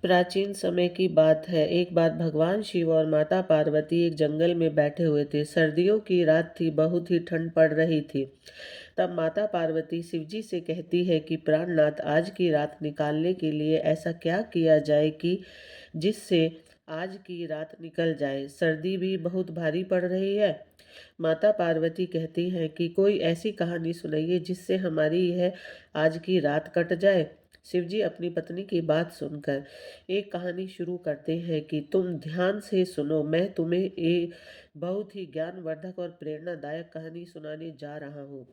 प्राचीन समय की बात है। एक बार भगवान शिव और माता पार्वती एक जंगल में बैठे हुए थे। सर्दियों की रात थी, बहुत ही ठंड पड़ रही थी। तब माता पार्वती शिवजी से कहती है कि प्राणनाथ, आज की रात निकालने के लिए ऐसा क्या किया जाए कि जिससे आज की रात निकल जाए। सर्दी भी बहुत भारी पड़ रही है। माता पार्वती कहती हैं कि कोई ऐसी कहानी सुनाइए जिससे हमारी यह आज की रात कट जाए। शिवजी अपनी पत्नी की बात सुनकर एक कहानी शुरू करते हैं कि तुम ध्यान से सुनो, मैं तुम्हें एक बहुत ही ज्ञानवर्धक और प्रेरणादायक कहानी सुनाने जा रहा हूँ।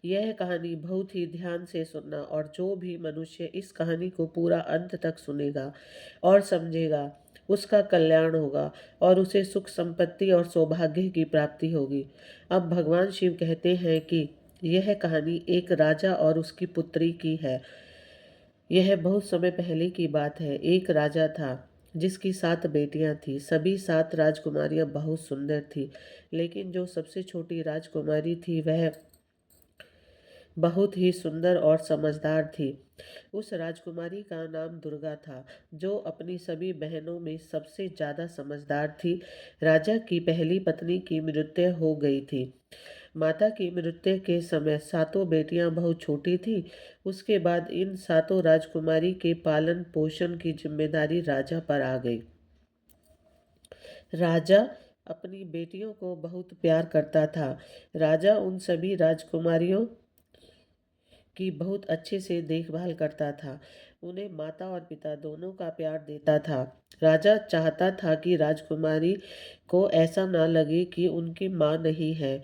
यह कहानी बहुत ही ध्यान से सुनना, और जो भी मनुष्य इस कहानी को पूरा अंत तक सुनेगा और समझेगा, उसका कल्याण होगा और उसे सुख संपत्ति और सौभाग्य की प्राप्ति होगी। अब भगवान शिव कहते हैं कि यह कहानी एक राजा और उसकी पुत्री की है। यह बहुत समय पहले की बात है। एक राजा था जिसकी 7 बेटियां थी। सभी 7 राजकुमारियां बहुत सुंदर थी, लेकिन जो सबसे छोटी राजकुमारी थी वह बहुत ही सुंदर और समझदार थी। उस राजकुमारी का नाम दुर्गा था, जो अपनी सभी बहनों में सबसे ज्यादा समझदार थी। राजा की पहली पत्नी की मृत्यु हो गई थी। माता की मृत्यु के समय सातों बेटियां बहुत छोटी थी। उसके बाद इन सातों राजकुमारी के पालन पोषण की जिम्मेदारी राजा पर आ गई। राजा अपनी बेटियों को बहुत प्यार करता था। राजा उन सभी राजकुमारियों की बहुत अच्छे से देखभाल करता था। उन्हें माता और पिता दोनों का प्यार देता था। राजा चाहता था कि राजकुमारी को ऐसा ना लगे कि उनकी माँ नहीं है।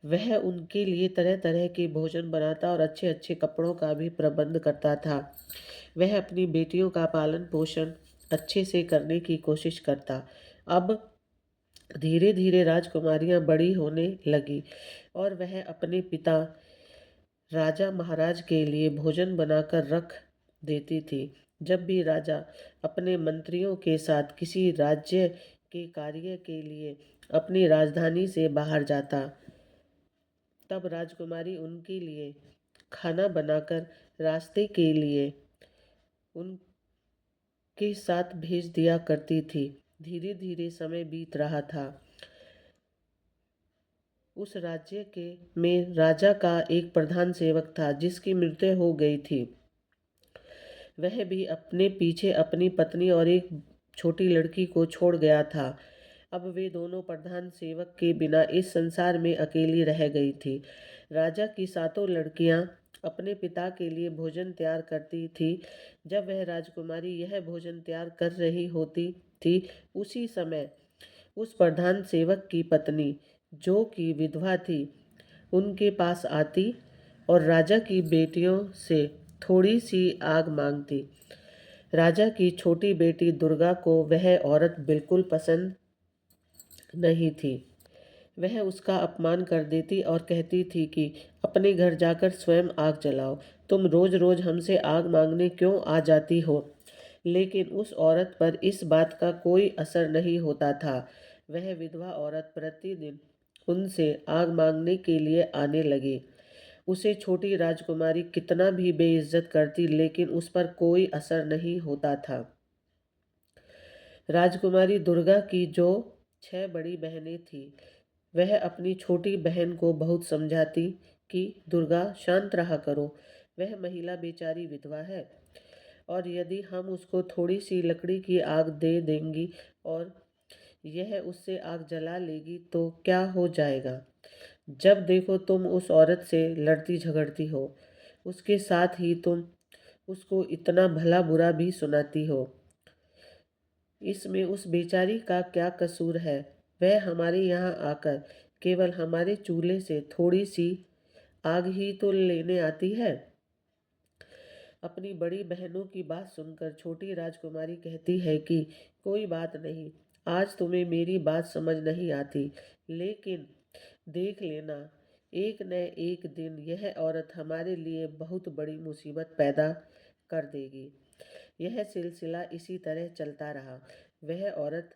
वह उनके लिए तरह तरह के भोजन बनाता और अच्छे अच्छे कपड़ों का भी प्रबंध करता था। वह अपनी बेटियों का पालन पोषण अच्छे से करने की कोशिश करता। अब धीरे धीरे राजकुमारियां बड़ी होने लगी और वह अपने पिता राजा महाराज के लिए भोजन बनाकर रख देती थी। जब भी राजा अपने मंत्रियों के साथ किसी राज्य के कार्य के लिए अपनी राजधानी से बाहर जाता, तब राजकुमारी उनके लिए खाना बनाकर रास्ते के लिए उनके साथ भेज दिया करती थी। धीरे धीरे समय बीत रहा था। उस राज्य के में राजा का एक प्रधान सेवक था जिसकी मृत्यु हो गई थी। वह भी अपने पीछे अपनी पत्नी और एक छोटी लड़की को छोड़ गया था। अब वे दोनों प्रधान सेवक के बिना इस संसार में अकेली रह गई थी। राजा की सातों लड़कियां अपने पिता के लिए भोजन तैयार करती थी। जब वह राजकुमारी यह भोजन तैयार कर रही होती थी, उसी समय उस प्रधान सेवक की पत्नी, जो कि विधवा थी, उनके पास आती और राजा की बेटियों से थोड़ी सी आग मांगती। राजा की छोटी बेटी दुर्गा को वह औरत बिल्कुल पसंद नहीं थी। वह उसका अपमान कर देती और कहती थी कि अपने घर जाकर स्वयं आग जलाओ। तुम रोज रोज हमसे आग मांगने क्यों आ जाती हो। लेकिन उस औरत पर इस बात का कोई असर नहीं होता था। वह विधवा औरत प्रतिदिन उनसे आग मांगने के लिए आने लगी। उसे छोटी राजकुमारी कितना भी बेइज्जत करती, लेकिन उस पर कोई असर नहीं होता था। राजकुमारी दुर्गा की जो 6 बड़ी बहनें थी, वह अपनी छोटी बहन को बहुत समझाती कि दुर्गा, शांत रहा करो। वह महिला बेचारी विधवा है, और यदि हम उसको थोड़ी सी लकड़ी की आग दे देंगी और यह उससे आग जला लेगी तो क्या हो जाएगा। जब देखो तुम उस औरत से लड़ती झगड़ती हो। उसके साथ ही तुम उसको इतना भला बुरा भी सुनाती हो। इसमें उस बेचारी का क्या कसूर है। वह हमारे यहाँ आकर केवल हमारे चूल्हे से थोड़ी सी आग ही तो लेने आती है। अपनी बड़ी बहनों की बात सुनकर छोटी राजकुमारी कहती है कि कोई बात नहीं, आज तुम्हें मेरी बात समझ नहीं आती, लेकिन देख लेना, एक न एक दिन यह औरत हमारे लिए बहुत बड़ी मुसीबत पैदा कर देगी। यह सिलसिला इसी तरह चलता रहा। वह औरत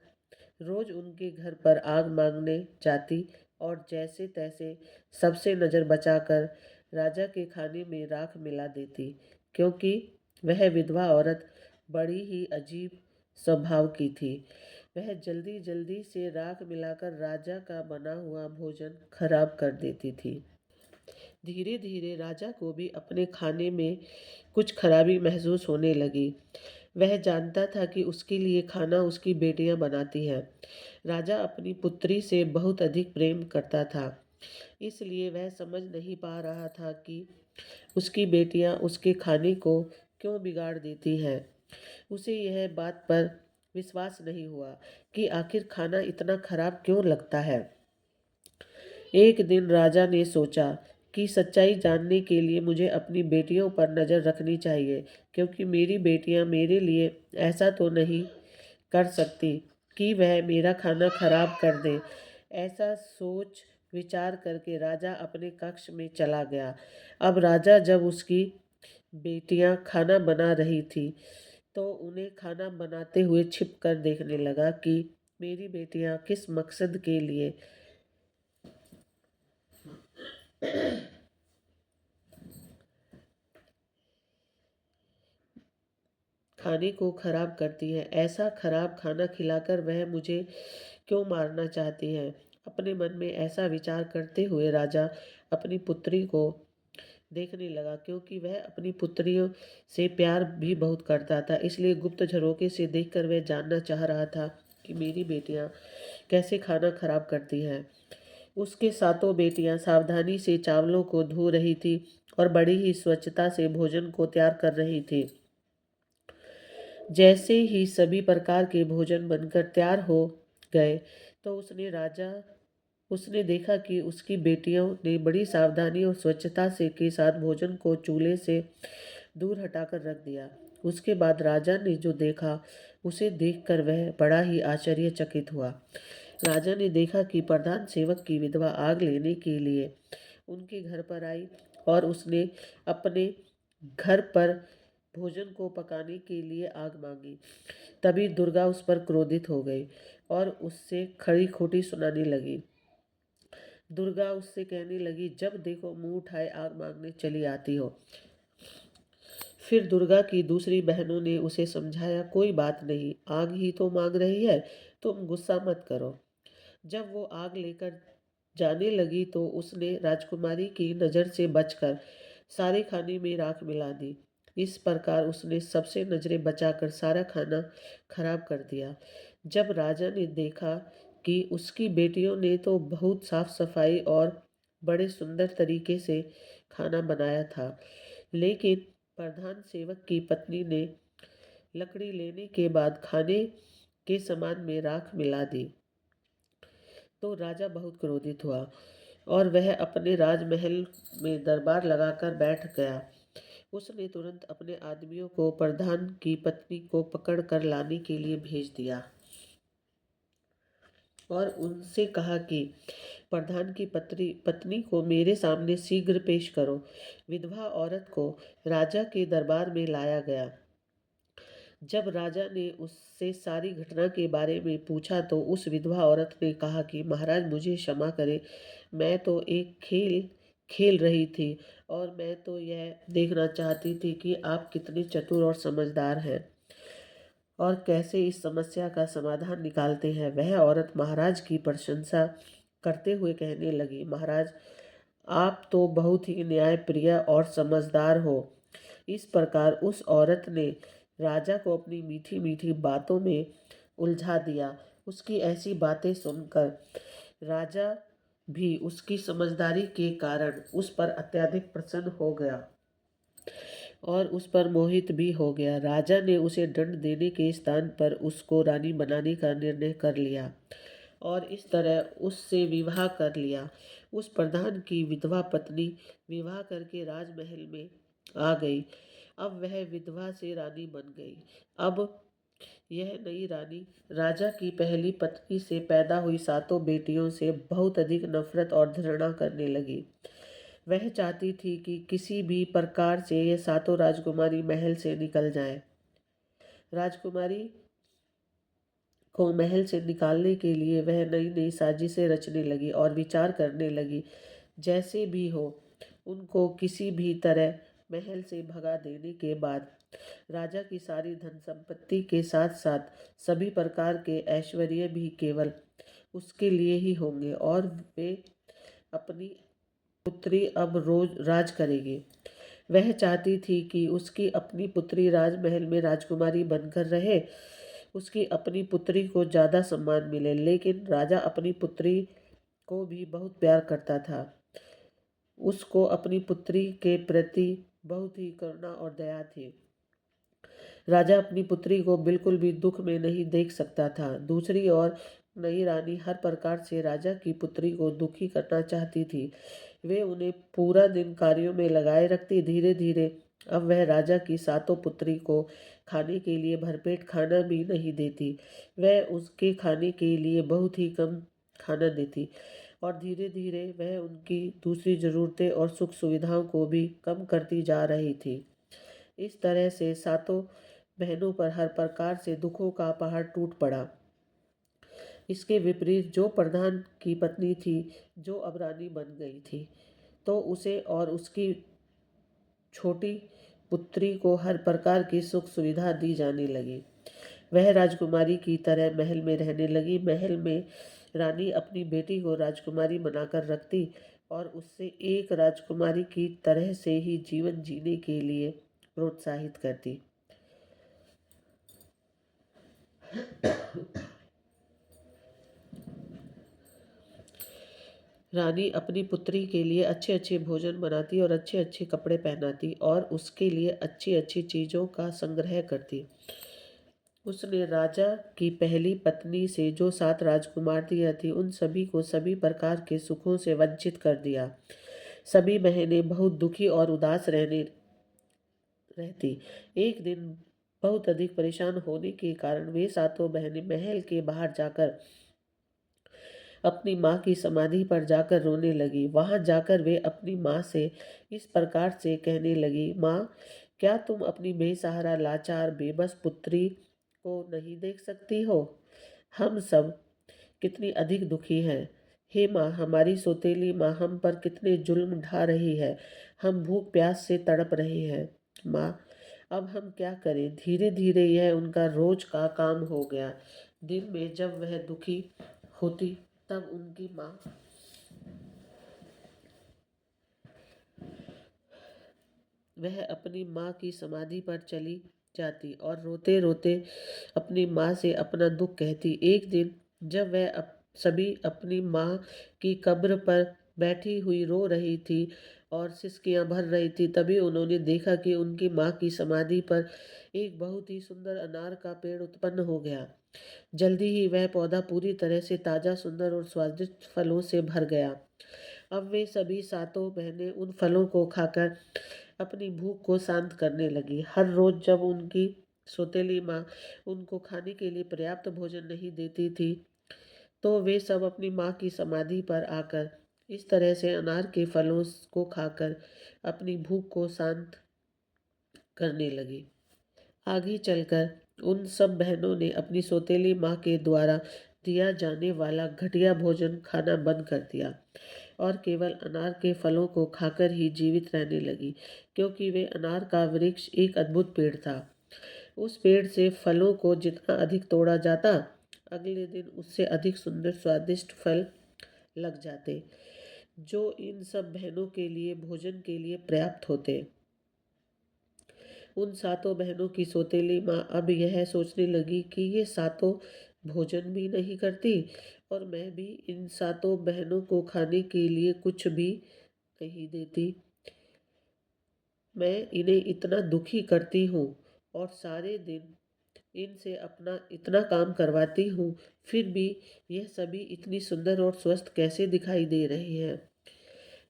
रोज उनके घर पर आग मांगने जाती और जैसे तैसे सबसे नज़र बचाकर राजा के खाने में राख मिला देती, क्योंकि वह विधवा औरत बड़ी ही अजीब स्वभाव की थी। वह जल्दी जल्दी से राख मिलाकर राजा का बना हुआ भोजन खराब कर देती थी। धीरे धीरे राजा को भी अपने खाने में कुछ खराबी महसूस होने लगी। वह जानता था कि उसके लिए खाना उसकी बेटियां बनाती हैं। राजा अपनी पुत्री से बहुत अधिक प्रेम करता था, इसलिए वह समझ नहीं पा रहा था कि उसकी बेटियां उसके खाने को क्यों बिगाड़ देती हैं। उसे यह बात पर विश्वास नहीं हुआ कि आखिर खाना इतना खराब क्यों लगता है। एक दिन राजा ने सोचा कि सच्चाई जानने के लिए मुझे अपनी बेटियों पर नज़र रखनी चाहिए, क्योंकि मेरी बेटियां मेरे लिए ऐसा तो नहीं कर सकती कि वह मेरा खाना खराब कर दे। ऐसा सोच विचार करके राजा अपने कक्ष में चला गया। अब राजा जब उसकी बेटियां खाना बना रही थी, तो उन्हें खाना बनाते हुए छिप कर देखने लगा कि मेरी बेटियां किस मकसद के लिए खाने को खराब करती है। ऐसा खराब खाना खिलाकर वह मुझे क्यों मारना चाहती है। अपने मन में ऐसा विचार करते हुए राजा अपनी पुत्री को देखने लगा, क्योंकि वह अपनी पुत्रियों से प्यार भी बहुत करता था। इसलिए गुप्त झरोके से देखकर वह जानना चाह रहा था कि मेरी बेटियां कैसे खाना खराब करती हैं। उसके सातों बेटियां सावधानी से चावलों को धो रही थी और बड़ी ही स्वच्छता से भोजन को तैयार कर रही थी। जैसे ही सभी प्रकार के भोजन बनकर तैयार हो गए, तो उसने देखा कि उसकी बेटियों ने बड़ी सावधानी और स्वच्छता से के साथ भोजन को चूल्हे से दूर हटाकर रख दिया। उसके बाद राजा ने जो देखा, उसे देखकर वह बड़ा ही आश्चर्यचकित हुआ। राजा ने देखा कि प्रधान सेवक की विधवा आग लेने के लिए उनके घर पर आई और उसने अपने घर पर भोजन को पकाने के लिए आग मांगी। तभी दुर्गा उस पर क्रोधित हो गई और उससे खड़ी खोटी सुनाने लगी। दुर्गा उससे कहने लगी, जब देखो मुंह उठाए आग मांगने चली आती हो। फिर दुर्गा की दूसरी बहनों ने उसे समझाया, कोई बात नहीं, आग ही तो मांग रही है, तुम गुस्सा मत करो। जब वो आग लेकर जाने लगी, तो उसने राजकुमारी की नज़र से बचकर सारे खाने में राख मिला दी। इस प्रकार उसने सबसे नजरें बचाकर सारा खाना खराब कर दिया। जब राजा ने देखा कि उसकी बेटियों ने तो बहुत साफ सफाई और बड़े सुंदर तरीके से खाना बनाया था, लेकिन प्रधान सेवक की पत्नी ने लकड़ी लेने के बाद खाने के सामान में राख मिला दी, तो राजा बहुत क्रोधित हुआ और वह अपने राजमहल में दरबार लगाकर बैठ गया। उसने तुरंत अपने आदमियों को प्रधान की पत्नी को पकड़ कर लाने के लिए भेज दिया और उनसे कहा कि प्रधान की पत्नी को मेरे सामने शीघ्र पेश करो। विधवा औरत को राजा के दरबार में लाया गया। जब राजा ने उससे सारी घटना के बारे में पूछा, तो उस विधवा औरत ने कहा कि महाराज, मुझे क्षमा करें, मैं तो एक खेल खेल रही थी और मैं तो यह देखना चाहती थी कि आप कितने चतुर और समझदार हैं और कैसे इस समस्या का समाधान निकालते हैं। वह औरत महाराज की प्रशंसा करते हुए कहने लगी, महाराज, आप तो बहुत ही न्यायप्रिय और समझदार हो। इस प्रकार उस औरत ने राजा को अपनी मीठी मीठी बातों में उलझा दिया। उसकी ऐसी बातें सुनकर राजा भी उसकी समझदारी के कारण उस पर अत्यधिक प्रसन्न हो गया और उस पर मोहित भी हो गया। राजा ने उसे दंड देने के स्थान पर उसको रानी बनाने का निर्णय कर लिया और इस तरह उससे विवाह कर लिया। उस प्रधान की विधवा पत्नी विवाह करके राजमहल में आ गई। अब वह विधवा से रानी बन गई। अब यह नई रानी राजा की पहली पत्नी से पैदा हुई सातों बेटियों से बहुत अधिक नफरत और घृणा करने लगी। वह चाहती थी कि किसी भी प्रकार से ये सातों राजकुमारी महल से निकल जाएं। राजकुमारी को महल से निकालने के लिए वह नई नई साजिशें रचने लगी और विचार करने लगी, जैसे भी हो उनको किसी भी तरह महल से भगा देने के बाद राजा की सारी धन संपत्ति के साथ साथ सभी प्रकार के ऐश्वर्य भी केवल उसके लिए ही होंगे और वे अपनी पुत्री अब रोज राज करेगी। वह चाहती थी कि उसकी अपनी पुत्री राजमहल में राजकुमारी बनकर रहे, उसकी अपनी पुत्री को ज़्यादा सम्मान मिले, लेकिन राजा अपनी पुत्री को भी बहुत प्यार करता था। उसको अपनी पुत्री के प्रति बहुत ही करुणा और दया थी। राजा अपनी पुत्री को बिल्कुल भी दुख में नहीं देख सकता था। दूसरी ओर नई रानी हर प्रकार से राजा की पुत्री को दुखी करना चाहती थी। वे उन्हें पूरा दिन कार्यों में लगाए रखती। धीरे धीरे अब वह राजा की सातों पुत्री को खाने के लिए भरपेट खाना भी नहीं देती। वह उसके खाने के लिए बहुत ही कम खाना देती और धीरे धीरे वह उनकी दूसरी ज़रूरतें और सुख सुविधाओं को भी कम करती जा रही थी। इस तरह से सातों बहनों पर हर प्रकार से दुखों का पहाड़ टूट पड़ा। इसके विपरीत जो प्रधान की पत्नी थी, जो अब रानी बन गई थी, तो उसे और उसकी छोटी पुत्री को हर प्रकार की सुख सुविधा दी जाने लगी। वह राजकुमारी की तरह महल में रहने लगी। महल में रानी अपनी बेटी को राजकुमारी बनाकर रखती और उससे एक राजकुमारी की तरह से ही जीवन जीने के लिए प्रोत्साहित करती। रानी अपनी पुत्री के लिए अच्छे अच्छे भोजन बनाती और अच्छे अच्छे कपड़े पहनाती और उसके लिए अच्छी अच्छी चीज़ों का संग्रह करती। उसने राजा की पहली पत्नी से जो 7 राजकुमारियाँ थी, उन सभी को सभी प्रकार के सुखों से वंचित कर दिया। सभी बहनें बहुत दुखी और उदास रहती। एक दिन बहुत अधिक परेशान होने के कारण वे सातों बहनें महल के बाहर जाकर अपनी माँ की समाधि पर जाकर रोने लगी। वहां जाकर वे अपनी माँ से इस प्रकार से कहने लगी, माँ, क्या तुम अपनी बेसहारा लाचार बेबस पुत्री को नहीं देख सकती हो? हम सब कितनी अधिक दुखी हैं। हे माँ, हमारी सौतेली माँ हम पर कितने जुल्म ढा रही है। हम भूख प्यास से तड़प रहे हैं। माँ, अब हम क्या करें? धीरे धीरे यह उनका रोज का काम हो गया। दिन में जब वह दुखी होती तब उनकी माँ वह अपनी माँ की समाधि पर चली जाती और रोते रोते अपनी माँ से अपना दुख कहती। एक दिन जब वह सभी अपनी माँ की कब्र पर बैठी हुई रो रही थी और सिसकियाँ भर रही थी, तभी उन्होंने देखा कि उनकी माँ की समाधि पर एक बहुत ही सुंदर अनार का पेड़ उत्पन्न हो गया। जल्दी ही वह पौधा पूरी तरह से ताज़ा, सुंदर और स्वादिष्ट फलों से भर गया। अब वे सभी सातों बहनें उन फलों को खाकर अपनी भूख को शांत करने लगी। हर रोज जब उनकी सौतेली माँ उनको खाने के लिए पर्याप्त भोजन नहीं देती थी, तो वे सब अपनी माँ की समाधि पर आकर इस तरह से अनार के फलों को खाकर अपनी भूख को शांत करने लगी। आगे चलकर उन सब बहनों ने अपनी सौतेली माँ के द्वारा दिया जाने वाला घटिया भोजन खाना बंद कर दिया और केवल अनार के फलों को खाकर ही जीवित रहने लगी, क्योंकि वे अनार का वृक्ष एक अद्भुत पेड़ था। उस पेड़ से फलों को जितना अधिक तोड़ा जाता, अगले दिन उससे अधिक सुंदर स्वादिष्ट फल लग जाते, जो इन सब बहनों के लिए भोजन के लिए पर्याप्त होते। उन सातों बहनों की सौतेली माँ अब यह सोचने लगी कि ये सातों भोजन भी नहीं करती और मैं भी इन सातों बहनों को खाने के लिए कुछ भी नहीं देती। मैं इन्हें इतना दुखी करती हूँ और सारे दिन इनसे अपना इतना काम करवाती हूँ, फिर भी यह सभी इतनी सुंदर और स्वस्थ कैसे दिखाई दे रही हैं।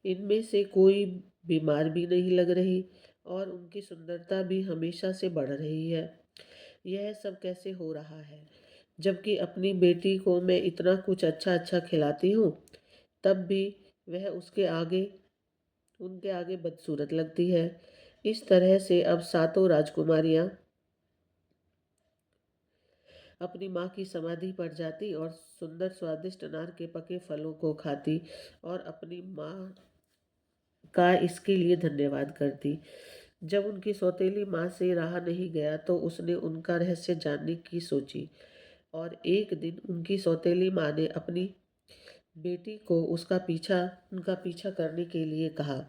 इनमें से कोई बीमार भी नहीं लग रही और उनकी सुंदरता भी हमेशा से बढ़ रही है। यह सब कैसे हो रहा है? जबकि अपनी बेटी को मैं इतना कुछ अच्छा अच्छा खिलाती हूँ, तब भी वह उनके आगे बदसूरत लगती है। इस तरह से अब सातों राजकुमारियाँ अपनी माँ की समाधि पर जाती और सुंदर स्वादिष्ट अनार के पके फलों को खाती और अपनी माँ का इसके लिए धन्यवाद करती। जब उनकी सौतेली माँ से रहा नहीं गया तो उसने उनका रहस्य जानने की सोची, और एक दिन उनकी सौतेली माँ ने अपनी बेटी को उनका पीछा करने के लिए कहा।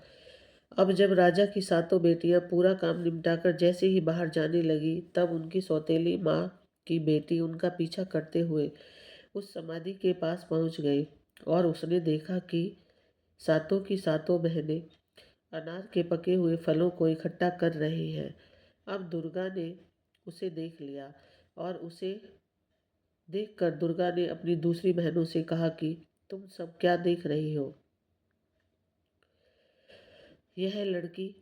अब जब राजा की सातों बेटियां पूरा काम निपटाकर जैसे ही बाहर जाने लगी, तब उनकी सौतेली माँ की बेटी उनका पीछा करते हुए उस समाधि के पास पहुंच गई, और उसने देखा कि सातों की सातों बहनें अनार के पके हुए फलों को इकट्ठा कर रही हैं। अब दुर्गा ने उसे देख लिया, और उसे देखकर दुर्गा ने अपनी दूसरी बहनों से कहा कि तुम सब क्या देख रही हो? यह लड़की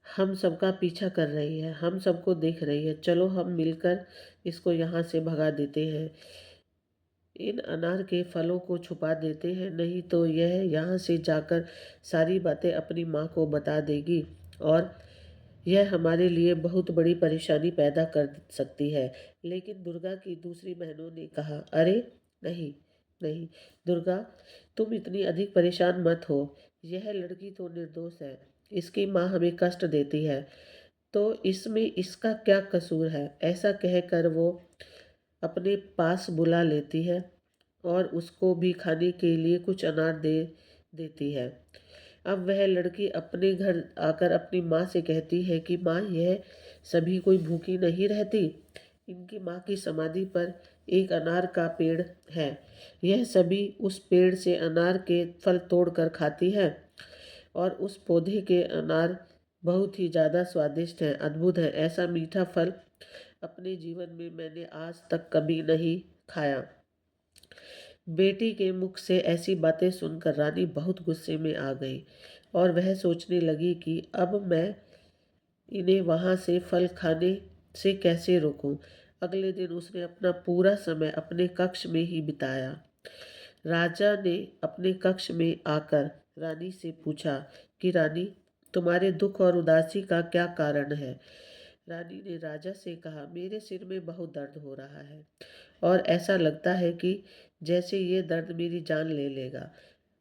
हम सबका पीछा कर रही है, हम सबको देख रही है। चलो हम मिलकर इसको यहाँ से भगा देते हैं। इन अनार के फलों को छुपा देते हैं, नहीं तो यह यहाँ से जाकर सारी बातें अपनी माँ को बता देगी, और यह हमारे लिए बहुत बड़ी परेशानी पैदा कर सकती है। लेकिन दुर्गा की दूसरी बहनों ने कहा, अरे नहीं, नहीं दुर्गा, तुम इतनी अधिक परेशान मत हो। यह लड़की तो निर्दोष है, इसकी माँ हमें कष्ट देती है, तो इसमें इसका क्या कसूर है? ऐसा कहकर वो अपने पास बुला लेती है, और उसको भी खाने के लिए कुछ अनार दे देती है। अब वह लड़की अपने घर आकर अपनी माँ से कहती है कि माँ, यह सभी कोई भूखी नहीं रहती। इनकी माँ की समाधि पर एक अनार का पेड़ है। यह सभी उस पेड़ से अनार के फल तोड़कर खाती है, और उस पौधे के अनार बहुत ही ज़्यादा स्वादिष्ट हैं, अद्भुत हैं। ऐसा मीठा फल अपने जीवन में मैंने आज तक कभी नहीं खाया। बेटी के मुख से ऐसी बातें सुनकर रानी बहुत गुस्से में आ गई, और वह सोचने लगी कि अब मैं इन्हें वहाँ से फल खाने से कैसे रोकूं। अगले दिन उसने अपना पूरा समय अपने कक्ष में ही बिताया। राजा ने अपने कक्ष में आकर रानी से पूछा कि रानी, तुम्हारे दुख और उदासी का क्या कारण है? रानी ने राजा से कहा, मेरे सिर में बहुत दर्द हो रहा है, और ऐसा लगता है कि जैसे ये दर्द मेरी जान ले लेगा।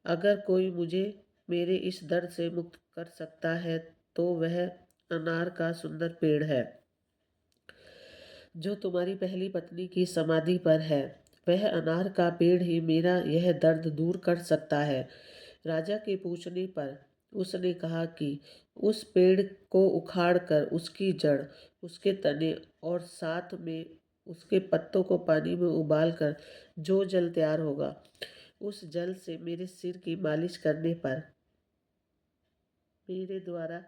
अगर कोई मुझे मेरे इस दर्द से मुक्त कर सकता है तो वह अनार का सुंदर पेड़ है जो तुम्हारी पहली पत्नी की समाधि पर है। वह अनार का पेड़ ही मेरा यह दर्द दूर कर सकता है। राजा के पूछने पर उसने कहा कि उस पेड़ को उखाड़कर उसकी जड़, उसके तने और साथ में उसके पत्तों को पानी में उबालकर जो जल तैयार होगा, उस जल से मेरे सिर की मालिश करने पर, मेरे द्वारा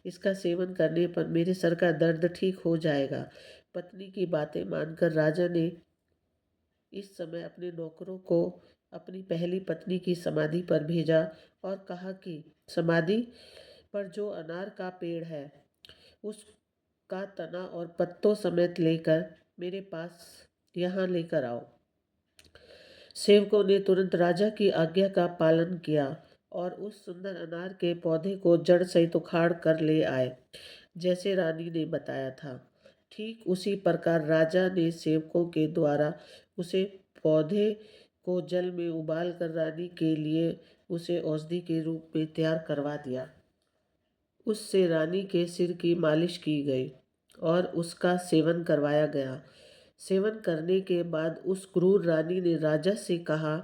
इसका सेवन करने पर मेरे सर का दर्द ठीक हो जाएगा। पत्नी की बातें मानकर राजा ने इस समय अपने नौकरों को अपनी पहली पत्नी की समाधि पर भेजा, और कहा कि समाधि पर जो अनार का पेड़ है उसका तना और पत्तों समेत लेकर मेरे पास यहाँ लेकर आओ। सेवकों ने तुरंत राजा की आज्ञा का पालन किया, और उस सुंदर अनार के पौधे को जड़ सहित उखाड़ कर ले आए, जैसे रानी ने बताया था। ठीक उसी प्रकार राजा ने सेवकों के द्वारा उसे पौधे को जल में उबाल कर रानी के लिए उसे औषधि के रूप में तैयार करवा दिया। उससे रानी के सिर की मालिश की गई, और उसका सेवन करवाया गया। सेवन करने के बाद उस क्रूर रानी ने राजा से कहा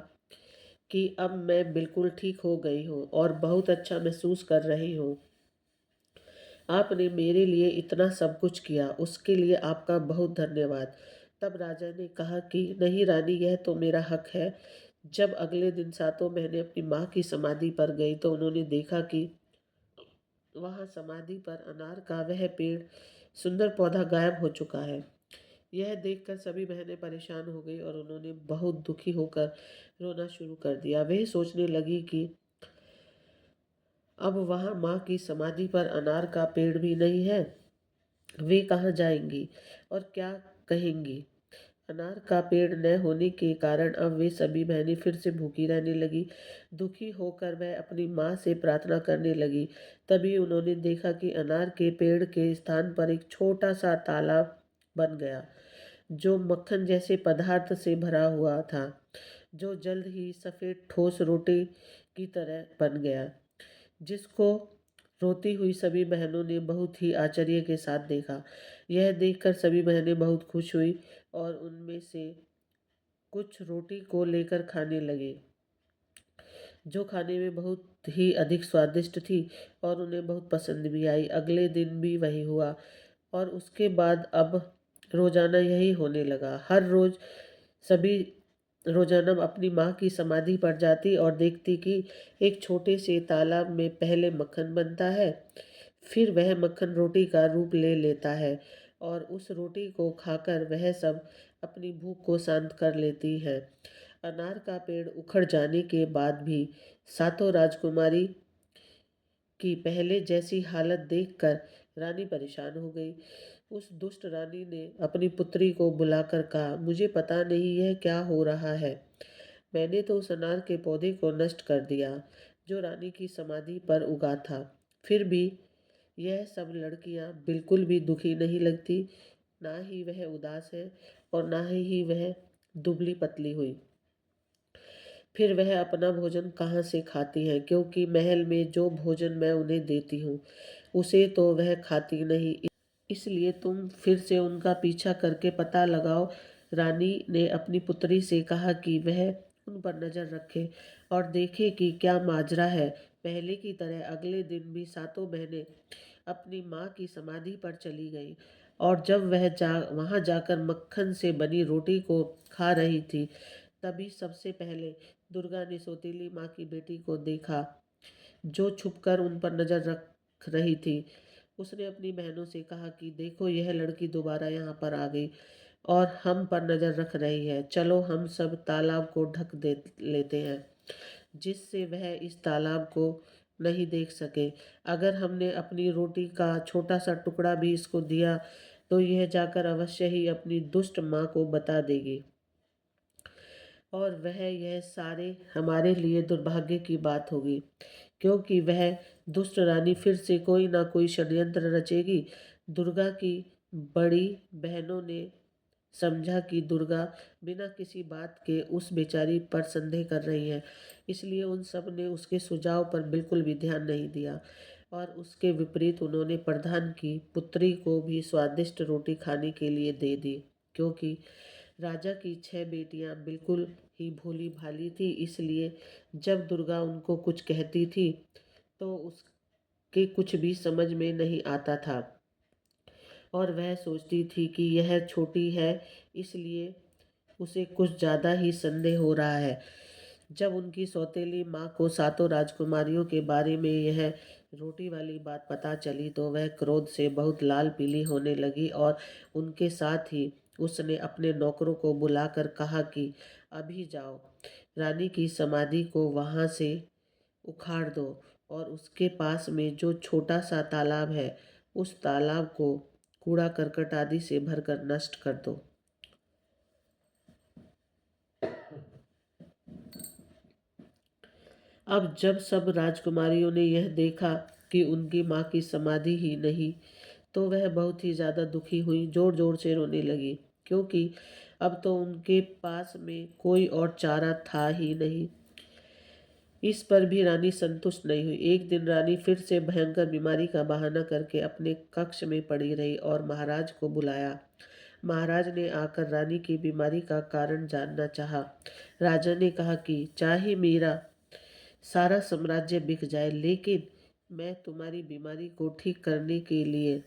कि अब मैं बिल्कुल ठीक हो गई हूँ और बहुत अच्छा महसूस कर रही हूँ। आपने मेरे लिए इतना सब कुछ किया, उसके लिए आपका बहुत धन्यवाद। तब राजा ने कहा कि नहीं रानी, यह तो मेरा हक है। जब अगले दिन सातों बहनें अपनी माँ की समाधि पर गई तो उन्होंने देखा कि वहाँ समाधि पर अनार का वह पेड़, सुंदर पौधा गायब हो चुका है। यह देखकर सभी बहनें परेशान हो गई, और उन्होंने बहुत दुखी होकर रोना शुरू कर दिया। वे सोचने लगी कि अब वहाँ माँ की समाधि पर अनार का पेड़ भी नहीं है, वे कहाँ जाएंगी और क्या कहेंगी? अनार का पेड़ न होने के कारण अब वे सभी बहनें फिर से भूखी रहने लगी। दुखी होकर वह अपनी माँ से प्रार्थना करने लगी। तभी उन्होंने देखा कि अनार के पेड़ के स्थान पर एक छोटा सा तालाब बन गया, जो मक्खन जैसे पदार्थ से भरा हुआ था, जो जल्द ही सफ़ेद ठोस रोटी की तरह बन गया, जिसको रोती हुई सभी बहनों ने बहुत ही आश्चर्य के साथ देखा। यह देखकर सभी बहनें बहुत खुश हुई और उनमें से कुछ रोटी को लेकर खाने लगी, जो खाने में बहुत ही अधिक स्वादिष्ट थी और उन्हें बहुत पसंद भी आई। अगले दिन भी वही हुआ और उसके बाद अब रोजाना यही होने लगा। हर रोज सभी रोजाना अपनी माँ की समाधि पर जाती और देखती कि एक छोटे से तालाब में पहले मक्खन बनता है, फिर वह मक्खन रोटी का रूप ले लेता है और उस रोटी को खाकर वह सब अपनी भूख को शांत कर लेती हैं। अनार का पेड़ उखड़ जाने के बाद भी सातों राजकुमारी की पहले जैसी हालत देखकर रानी परेशान हो गई। उस दुष्ट रानी ने अपनी पुत्री को बुलाकर कहा, मुझे पता नहीं यह क्या हो रहा है। मैंने तो उस अनार के पौधे को नष्ट कर दिया जो रानी की समाधि पर उगा था। फिर भी यह सब लड़कियां बिल्कुल भी दुखी नहीं लगती, ना ही वह उदास है और ना ही वह दुबली पतली हुई। फिर वह अपना भोजन कहाँ से खाती हैं, क्योंकि महल में जो भोजन मैं उन्हें देती हूँ उसे तो वह खाती नहीं। इसलिए तुम फिर से उनका पीछा करके पता लगाओ। रानी ने अपनी पुत्री से कहा कि वह उन पर नजर रखे और देखे कि क्या माजरा है। पहले की तरह अगले दिन भी सातों बहनें अपनी माँ की समाधि पर चली गईं और जब वह वहां जाकर मक्खन से बनी रोटी को खा रही थी, तभी सबसे पहले दुर्गा ने सौतेली माँ की बेटी को देखा, जो छुपकर उन पर नजर रख रही थी। उसने अपनी बहनों से कहा कि देखो, यह लड़की दोबारा यहाँ पर आ गई और हम पर नजर रख रही है। चलो हम सब तालाब को ढक दे लेते हैं, जिससे वह इस तालाब को नहीं देख सके। अगर हमने अपनी रोटी का छोटा सा टुकड़ा भी इसको दिया तो यह जाकर अवश्य ही अपनी दुष्ट माँ को बता देगी और वह यह सारे हमारे लिए दुर्भाग्य की बात होगी, क्योंकि वह दुष्ट रानी फिर से कोई ना कोई षड्यंत्र रचेगी। दुर्गा की बड़ी बहनों ने समझा कि दुर्गा बिना किसी बात के उस बेचारी पर संदेह कर रही है, इसलिए उन सब ने उसके सुझाव पर बिल्कुल भी ध्यान नहीं दिया और उसके विपरीत उन्होंने प्रधान की पुत्री को भी स्वादिष्ट रोटी खाने के लिए दे दी, क्योंकि राजा की 6 बेटियां बिल्कुल ही भोली भाली थी। इसलिए जब दुर्गा उनको कुछ कहती थी तो उसके कुछ भी समझ में नहीं आता था और वह सोचती थी कि यह छोटी है, इसलिए उसे कुछ ज़्यादा ही संदेह हो रहा है। जब उनकी सौतेली माँ को सातों राजकुमारियों के बारे में यह रोटी वाली बात पता चली तो वह क्रोध से बहुत लाल पीली होने लगी और उनके साथ ही उसने अपने नौकरों को बुलाकर कहा कि अभी जाओ, रानी की समाधि को वहाँ से उखाड़ दो और उसके पास में जो छोटा सा तालाब है उस तालाब को कूड़ा करकट आदि से भरकर नष्ट कर दो। अब जब सब राजकुमारियों ने यह देखा कि उनकी माँ की समाधि ही नहीं, तो वह बहुत ही ज़्यादा दुखी हुई, जोर जोर से रोने लगी, क्योंकि अब तो उनके पास में कोई और चारा था ही नहीं। इस पर भी रानी संतुष्ट नहीं हुई। एक दिन रानी फिर से भयंकर बीमारी का बहाना करके अपने कक्ष में पड़ी रही और महाराज को बुलाया। महाराज ने आकर रानी की बीमारी का कारण जानना चाहा। राजा ने कहा कि चाहे मेरा सारा साम्राज्य बिक जाए, लेकिन मैं तुम्हारी बीमारी को ठीक करने के लिए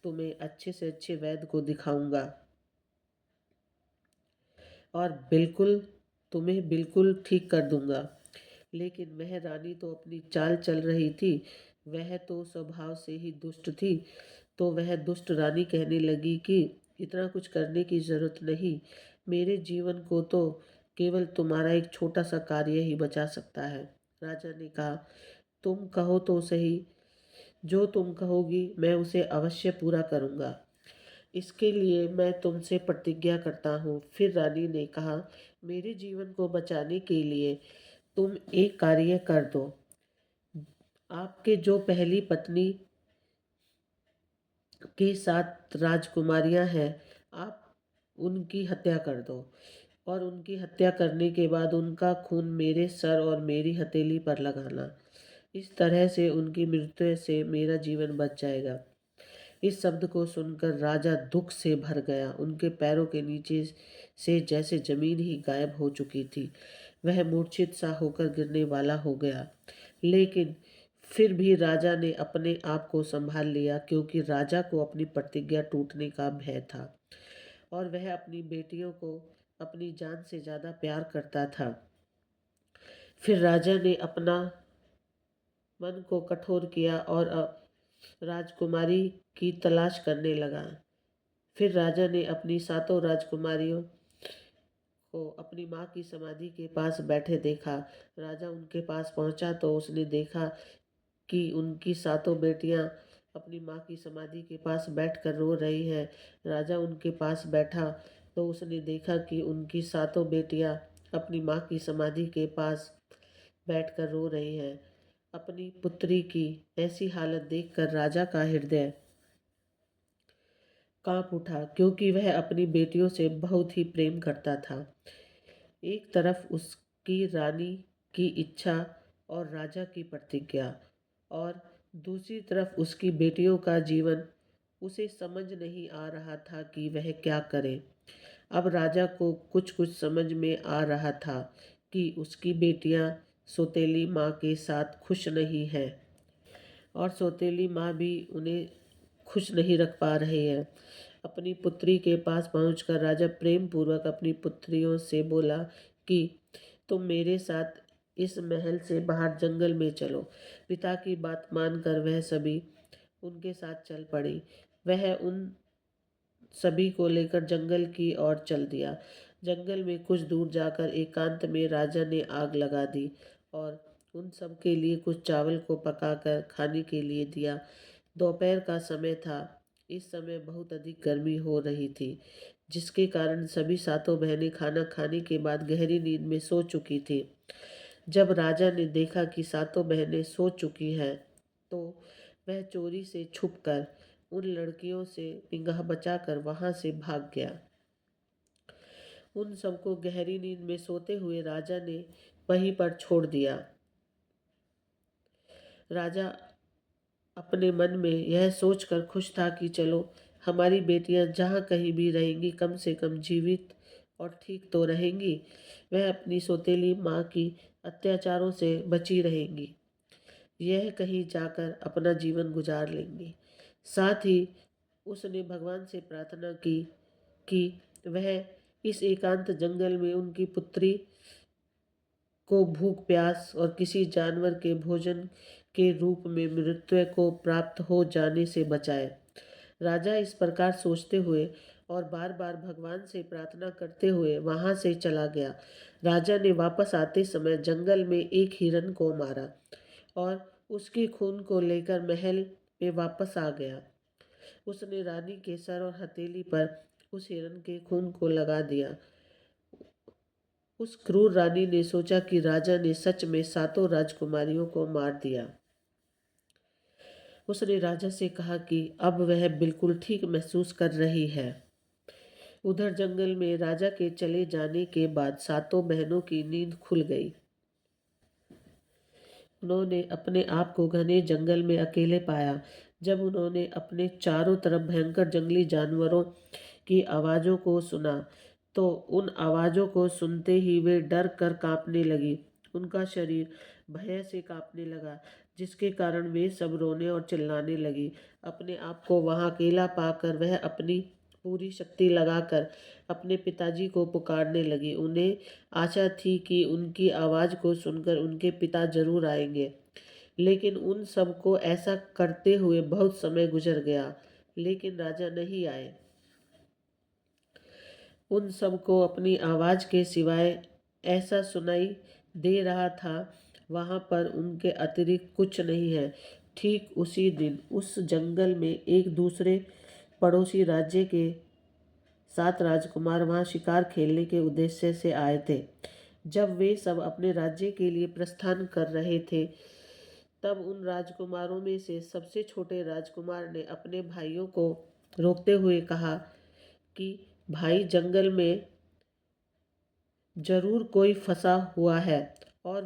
तुम्हें अच्छे से अच्छे वैद्य को दिखाऊंगा और बिल्कुल तुम्हें बिल्कुल ठीक कर दूंगा। लेकिन वह रानी तो अपनी चाल चल रही थी, वह तो स्वभाव से ही दुष्ट थी। तो वह दुष्ट रानी कहने लगी कि इतना कुछ करने की जरूरत नहीं, मेरे जीवन को तो केवल तुम्हारा एक छोटा सा कार्य ही बचा सकता है। राजा ने कहा, तुम कहो तो सही, जो तुम कहोगी मैं उसे अवश्य पूरा करूंगा। इसके लिए मैं तुमसे प्रतिज्ञा करता हूँ। फिर रानी ने कहा, मेरे जीवन को बचाने के लिए तुम एक कार्य कर दो। आपके जो पहली पत्नी के साथ राजकुमारियां हैं, आप उनकी हत्या कर दो और उनकी हत्या करने के बाद उनका खून मेरे सर और मेरी हथेली पर लगाना। इस तरह से उनकी मृत्यु से मेरा जीवन बच जाएगा। इस शब्द को सुनकर राजा दुख से भर गया। उनके पैरों के नीचे से जैसे जमीन ही गायब हो चुकी थी। वह मूर्छित सा होकर गिरने वाला हो गया। लेकिन फिर भी राजा ने अपने आप को संभाल लिया, क्योंकि राजा को अपनी प्रतिज्ञा टूटने का भय था और वह अपनी बेटियों को अपनी जान से ज्यादा प्यार करता था। फिर राजा ने अपना मन को कठोर किया और राजकुमारी की तलाश करने लगा। फिर राजा ने अपनी सातों राजकुमारियों को अपनी माँ की समाधि के पास बैठे देखा। राजा उनके पास पहुंचा तो उसने देखा कि उनकी सातों बेटियां अपनी माँ की समाधि के पास बैठकर रो रही हैं। राजा उनके पास बैठा तो उसने देखा कि उनकी सातों बेटियां अपनी माँ की समाधि के पास बैठकर रो रही हैं। अपनी पुत्री की ऐसी हालत देखकर राजा का हृदय कांप उठा, क्योंकि वह अपनी बेटियों से बहुत ही प्रेम करता था। एक तरफ उसकी रानी की इच्छा और राजा की प्रतिज्ञा, और दूसरी तरफ उसकी बेटियों का जीवन। उसे समझ नहीं आ रहा था कि वह क्या करे। अब राजा को कुछ कुछ समझ में आ रहा था कि उसकी बेटियां सौतेली माँ के साथ खुश नहीं हैं और सौतेली माँ भी उन्हें खुश नहीं रख पा रही है। अपनी पुत्री के पास पहुंचकर राजा प्रेम पूर्वक अपनी पुत्रियों से बोला कि तुम मेरे साथ इस महल से बाहर जंगल में चलो। पिता की बात मानकर वह सभी उनके साथ चल पड़ी। वह उन सभी को लेकर जंगल की ओर चल दिया। जंगल में कुछ दूर जाकर एकांत में राजा ने आग लगा दी और उन सब के लिए कुछ चावल को पकाकर खाने के लिए दिया। दोपहर का समय था। इस समय बहुत अधिक गर्मी हो रही थी, जिसके कारण सभी सातों बहनें खाना खाने के बाद गहरी नींद में सो चुकी थी। जब राजा ने देखा कि सातों बहनें सो चुकी हैं, तो वह चोरी से छुपकर उन लड़कियों से निगाह बचाकर वहां से भाग गया। उन सबको गहरी नींद में सोते हुए राजा ने वहीं पर छोड़ दिया। राजा अपने मन में यह सोचकर खुश था कि चलो, हमारी बेटियां जहाँ कहीं भी रहेंगी, कम से कम जीवित और ठीक तो रहेंगी। वह अपनी सौतेली माँ की अत्याचारों से बची रहेंगी। यह कहीं जाकर अपना जीवन गुजार लेंगी। साथ ही उसने भगवान से प्रार्थना की कि वह इस एकांत जंगल में उनकी पुत्री को भूख प्यास और किसी जानवर के भोजन के रूप में मृत्यु को प्राप्त हो जाने से बचाए। राजा इस प्रकार सोचते हुए और बार बार भगवान से प्रार्थना करते हुए वहां से चला गया। राजा ने वापस आते समय जंगल में एक हिरन को मारा और उसके खून को लेकर महल में वापस आ गया। उसने रानी के सर और हथेली पर उस हिरन के खून को लगा दिया। उस क्रूर रानी ने सोचा कि राजा ने सच में सातों राजकुमारियों को मार दिया। उसने राजा से कहा कि अब वह बिल्कुल ठीक महसूस कर रही है। उधर जंगल में राजा के चले जाने के बाद सातों बहनों की नींद खुल गई। उन्होंने अपने आप को घने जंगल में अकेले पाया। जब उन्होंने अपने चारों तरफ भयंकर जंगली जानवरों की आवाज़ों को सुना, तो उन आवाज़ों को सुनते ही वे डर कर कांपने लगी। उनका शरीर भय से कांपने लगा, जिसके कारण वे सब रोने और चिल्लाने लगी। अपने आप को वहां अकेला पाकर वह अपनी पूरी शक्ति लगाकर अपने पिताजी को पुकारने लगी। उन्हें आशा थी कि उनकी आवाज़ को सुनकर उनके पिता जरूर आएंगे। लेकिन उन सबको ऐसा करते हुए बहुत समय गुजर गया, लेकिन राजा नहीं आए। उन सबको अपनी आवाज़ के सिवाय ऐसा सुनाई दे रहा था, वहाँ पर उनके अतिरिक्त कुछ नहीं है। ठीक उसी दिन उस जंगल में एक दूसरे पड़ोसी राज्य के 7 राजकुमार वहाँ शिकार खेलने के उद्देश्य से आए थे। जब वे सब अपने राज्य के लिए प्रस्थान कर रहे थे, तब उन राजकुमारों में से सबसे छोटे राजकुमार ने अपने भाइयों को रोकते हुए कहा कि भाई, जंगल में जरूर कोई फंसा हुआ है और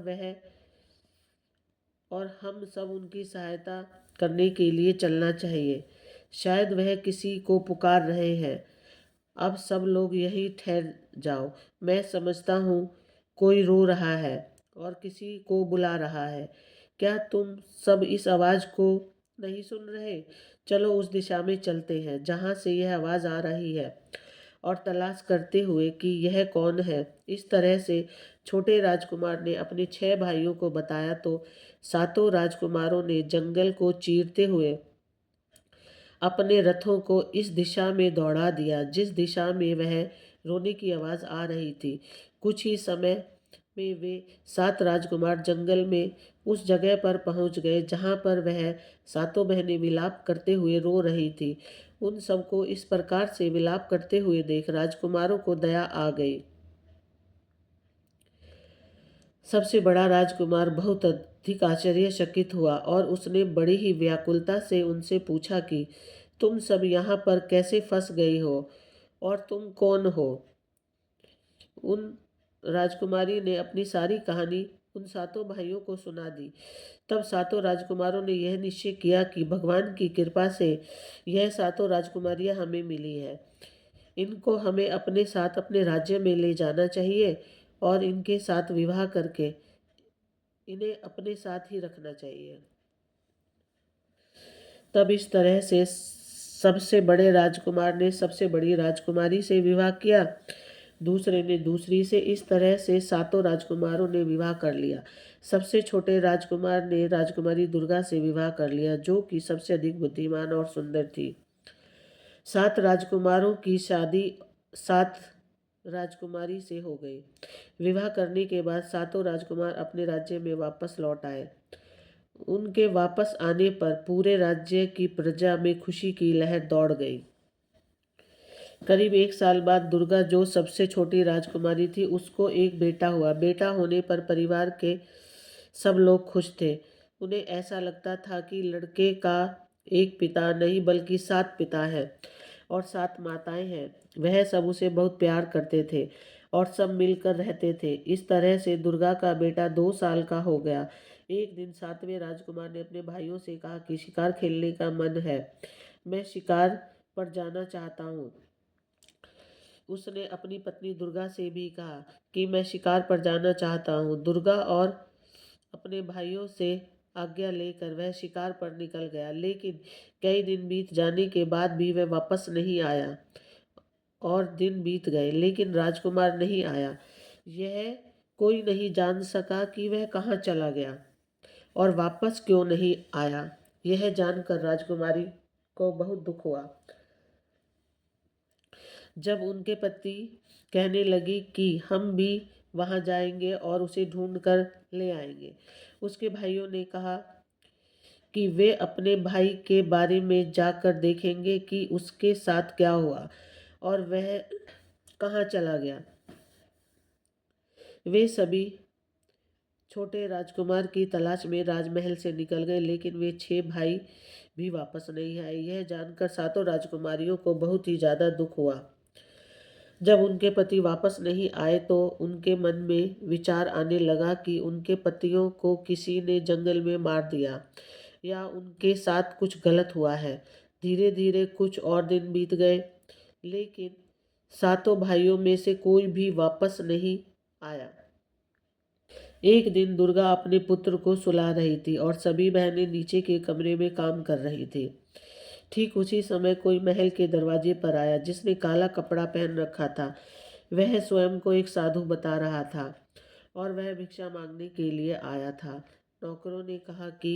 और हम सब उनकी सहायता करने के लिए चलना चाहिए। शायद वह किसी को पुकार रहे हैं। अब सब लोग यहीं ठहर जाओ। मैं समझता हूँ कोई रो रहा है और किसी को बुला रहा है। क्या तुम सब इस आवाज़ को नहीं सुन रहे? चलो उस दिशा में चलते हैं जहाँ से यह आवाज़ आ रही है और तलाश करते हुए कि यह कौन है। इस तरह से छोटे राजकुमार ने अपने 6 भाइयों को बताया तो सातों राजकुमारों ने जंगल को चीरते हुए अपने रथों को इस दिशा में दौड़ा दिया जिस दिशा में वह रोने की आवाज़ आ रही थी। कुछ ही समय में वे 7 राजकुमार जंगल में उस जगह पर पहुंच गए जहां पर वह सातों बहनें विलाप करते हुए रो रही थी। उन सबको इस प्रकार से विलाप करते हुए देख राजकुमारों को दया आ गई। सबसे बड़ा राजकुमार बहुत अधिक आश्चर्यचकित हुआ और उसने बड़ी ही व्याकुलता से उनसे पूछा कि तुम सब यहाँ पर कैसे फंस गई हो और तुम कौन हो? उन राजकुमारी ने अपनी सारी कहानी उन सातों भाइयों को सुना दी। तब सातों राजकुमारों ने यह निश्चय किया कि भगवान की कृपा से यह सातों राजकुमारियां हमें मिली है। इनको हमें अपने साथ अपने राज्य में ले जाना चाहिए और इनके साथ विवाह करके इन्हें अपने साथ ही रखना चाहिए। तब इस तरह से सबसे बड़े राजकुमार ने सबसे बड़ी राजकुमारी से विवाह किया, दूसरे ने दूसरी से। इस तरह से सातों राजकुमारों ने विवाह कर लिया। सबसे छोटे राजकुमार ने राजकुमारी दुर्गा से विवाह कर लिया जो कि सबसे अधिक बुद्धिमान और सुंदर थी। 7 राजकुमारों की शादी 7 राजकुमारी से हो गई। विवाह करने के बाद सातों राजकुमार अपने राज्य में वापस लौट आए। उनके वापस आने पर पूरे राज्य की प्रजा में खुशी की लहर दौड़ गई। करीब 1 साल बाद दुर्गा जो सबसे छोटी राजकुमारी थी उसको एक बेटा हुआ। बेटा होने पर परिवार के सब लोग खुश थे। उन्हें ऐसा लगता था कि लड़के का एक पिता नहीं बल्कि 7 पिता हैं और 7 माताएं हैं। वह सब उसे बहुत प्यार करते थे और सब मिलकर रहते थे। इस तरह से दुर्गा का बेटा 2 साल का हो गया। एक दिन 7वें राजकुमार ने अपने भाइयों से कहा कि शिकार खेलने का मन है, मैं शिकार पर जाना चाहता हूँ। उसने अपनी पत्नी दुर्गा से भी कहा कि मैं शिकार पर जाना चाहता हूँ। दुर्गा और अपने भाइयों से आज्ञा लेकर वह शिकार पर निकल गया, लेकिन कई दिन बीत जाने के बाद भी वह वापस नहीं आया और दिन बीत गए लेकिन राजकुमार नहीं आया। यह कोई नहीं जान सका कि वह कहाँ चला गया और वापस क्यों नहीं आया। यह जानकर राजकुमारी को बहुत दुख हुआ। जब उनके पति कहने लगी कि हम भी वहां जाएंगे और उसे ढूंढ कर ले आएंगे, उसके भाइयों ने कहा कि वे अपने भाई के बारे में जाकर देखेंगे कि उसके साथ क्या हुआ और वह कहाँ चला गया। वे सभी छोटे राजकुमार की तलाश में राजमहल से निकल गए लेकिन वे 6 भाई भी वापस नहीं आए। यह जानकर सातों राजकुमारियों को बहुत ही ज़्यादा दुख हुआ। जब उनके पति वापस नहीं आए तो उनके मन में विचार आने लगा कि उनके पतियों को किसी ने जंगल में मार दिया या उनके साथ कुछ गलत हुआ है। धीरे धीरे कुछ और दिन बीत गए लेकिन सातों भाइयों में से कोई भी वापस नहीं आया। एक दिन दुर्गा अपने पुत्र को सुला रही थी और सभी बहनें नीचे के कमरे में काम कर रही थी। ठीक उसी समय कोई महल के दरवाजे पर आया जिसने काला कपड़ा पहन रखा था। वह स्वयं को एक साधु बता रहा था और वह भिक्षा मांगने के लिए आया था। नौकरों ने कहा कि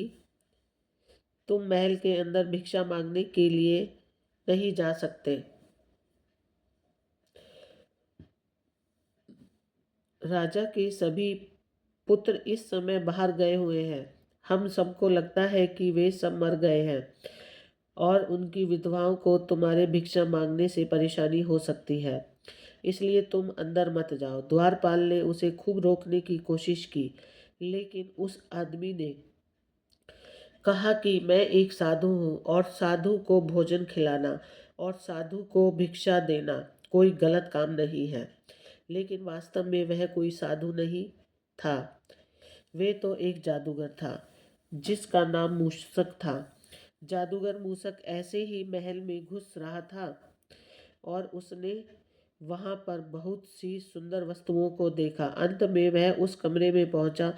तुम महल के अंदर भिक्षा मांगने के लिए नहीं जा सकते। राजा के सभी पुत्र इस समय बाहर गए हुए हैं। हम सबको लगता है कि वे सब मर गए हैं और उनकी विधवाओं को तुम्हारे भिक्षा मांगने से परेशानी हो सकती है, इसलिए तुम अंदर मत जाओ। द्वारपाल ने उसे खूब रोकने की कोशिश की लेकिन उस आदमी ने कहा कि मैं एक साधु हूँ और साधु को भोजन खिलाना और साधु को भिक्षा देना कोई गलत काम नहीं है। लेकिन वास्तव में वह कोई साधु नहीं था, वे तो एक जादूगर था। जिसका नाम मूषक था। जादूगर मूषक ऐसे ही महल में घुस रहा था और उसने वहां पर बहुत सी सुंदर वस्तुओं को देखा। अंत में वह उस कमरे में पहुंचा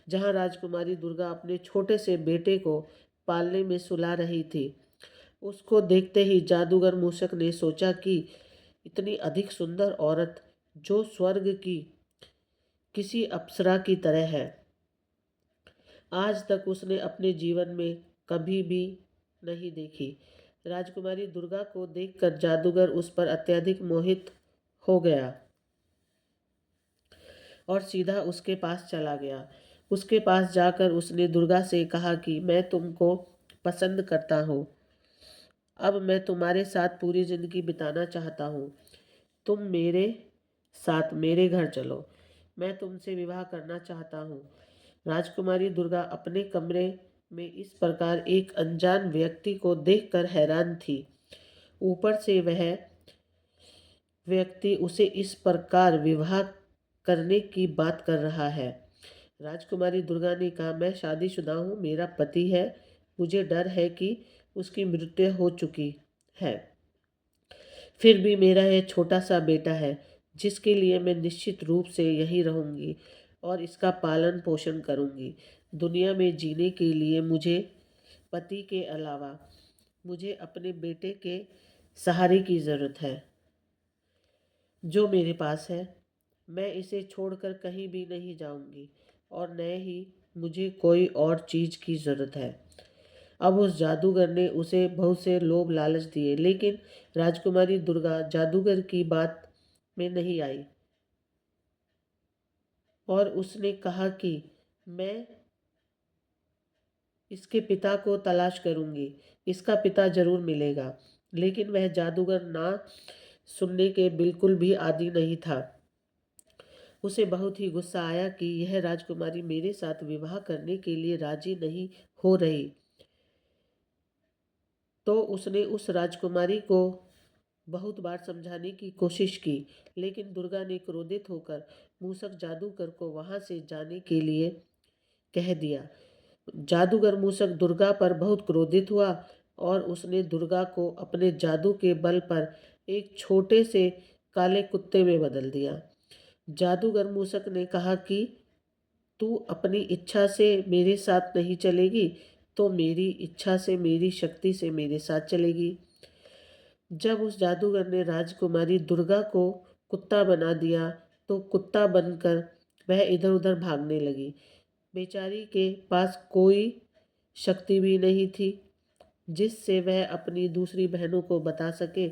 जहां राजकुमारी दुर्गा अपने छोटे से बेटे को पालने में सुला रही थी। उसको देखते ही जादूगर मूषक ने सोचा कि इतनी अधिक सुंदर औरत, जो स्वर्ग की किसी अप्सरा की तरह है, आज तक उसने अपने जीवन में कभी भी नहीं देखी। राजकुमारी दुर्गा को देखकर जादूगर उस पर अत्यधिक मोहित हो गया और सीधा उसके पास चला गया। उसके पास जाकर उसने दुर्गा से कहा कि मैं तुमको पसंद करता हूँ। अब मैं तुम्हारे साथ पूरी जिंदगी बिताना चाहता हूँ। तुम मेरे साथ मेरे घर चलो। मैं तुमसे विवाह करना चाहता हूँ। राजकुमारी दुर्गा अपने कमरे में इस प्रकार एक अनजान व्यक्ति को देखकर हैरान थी। ऊपर से वह व्यक्ति उसे इस प्रकार विवाह करने की बात कर रहा है। राजकुमारी दुर्गा ने कहा, मैं शादीशुदा हूँ, मेरा पति है। मुझे डर है कि उसकी मृत्यु हो चुकी है। फिर भी मेरा यह छोटा सा बेटा है जिसके लिए मैं निश्चित रूप से यहीं रहूंगी और इसका पालन पोषण करूंगी। दुनिया में जीने के लिए मुझे पति के अलावा मुझे अपने बेटे के सहारे की ज़रूरत है जो मेरे पास है। मैं इसे छोड़कर कहीं भी नहीं जाऊंगी और न ही मुझे कोई और चीज़ की ज़रूरत है। अब उस जादूगर ने उसे बहुत से लोभ लालच दिए, लेकिन राजकुमारी दुर्गा जादूगर की बात में नहीं आई और उसने कहा कि मैं इसके पिता को तलाश करूंगी। इसका पिता जरूर मिलेगा। लेकिन वह जादूगर ना सुनने के बिल्कुल भी आदी नहीं था। उसे बहुत ही गुस्सा आया कि यह राजकुमारी मेरे साथ विवाह करने के लिए राजी नहीं हो रही। तो उसने उस राजकुमारी को बहुत बार समझाने की कोशिश की, लेकिन दुर्गा ने क्रोधित होकर मूसक जादूगर को वहां से जाने के लिए कह दिया। जादूगर मूसक दुर्गा पर बहुत क्रोधित हुआ और उसने दुर्गा को अपने जादू के बल पर एक छोटे से काले कुत्ते में बदल दिया। जादूगर मूसक ने कहा कि तू अपनी इच्छा से मेरे साथ नहीं चलेगी तो मेरी इच्छा से, मेरी शक्ति से मेरे साथ चलेगी। जब उस जादूगर ने राजकुमारी दुर्गा को कुत्ता बना दिया तो कुत्ता बनकर वह इधर उधर भागने लगी। बेचारी के पास कोई शक्ति भी नहीं थी जिससे वह अपनी दूसरी बहनों को बता सके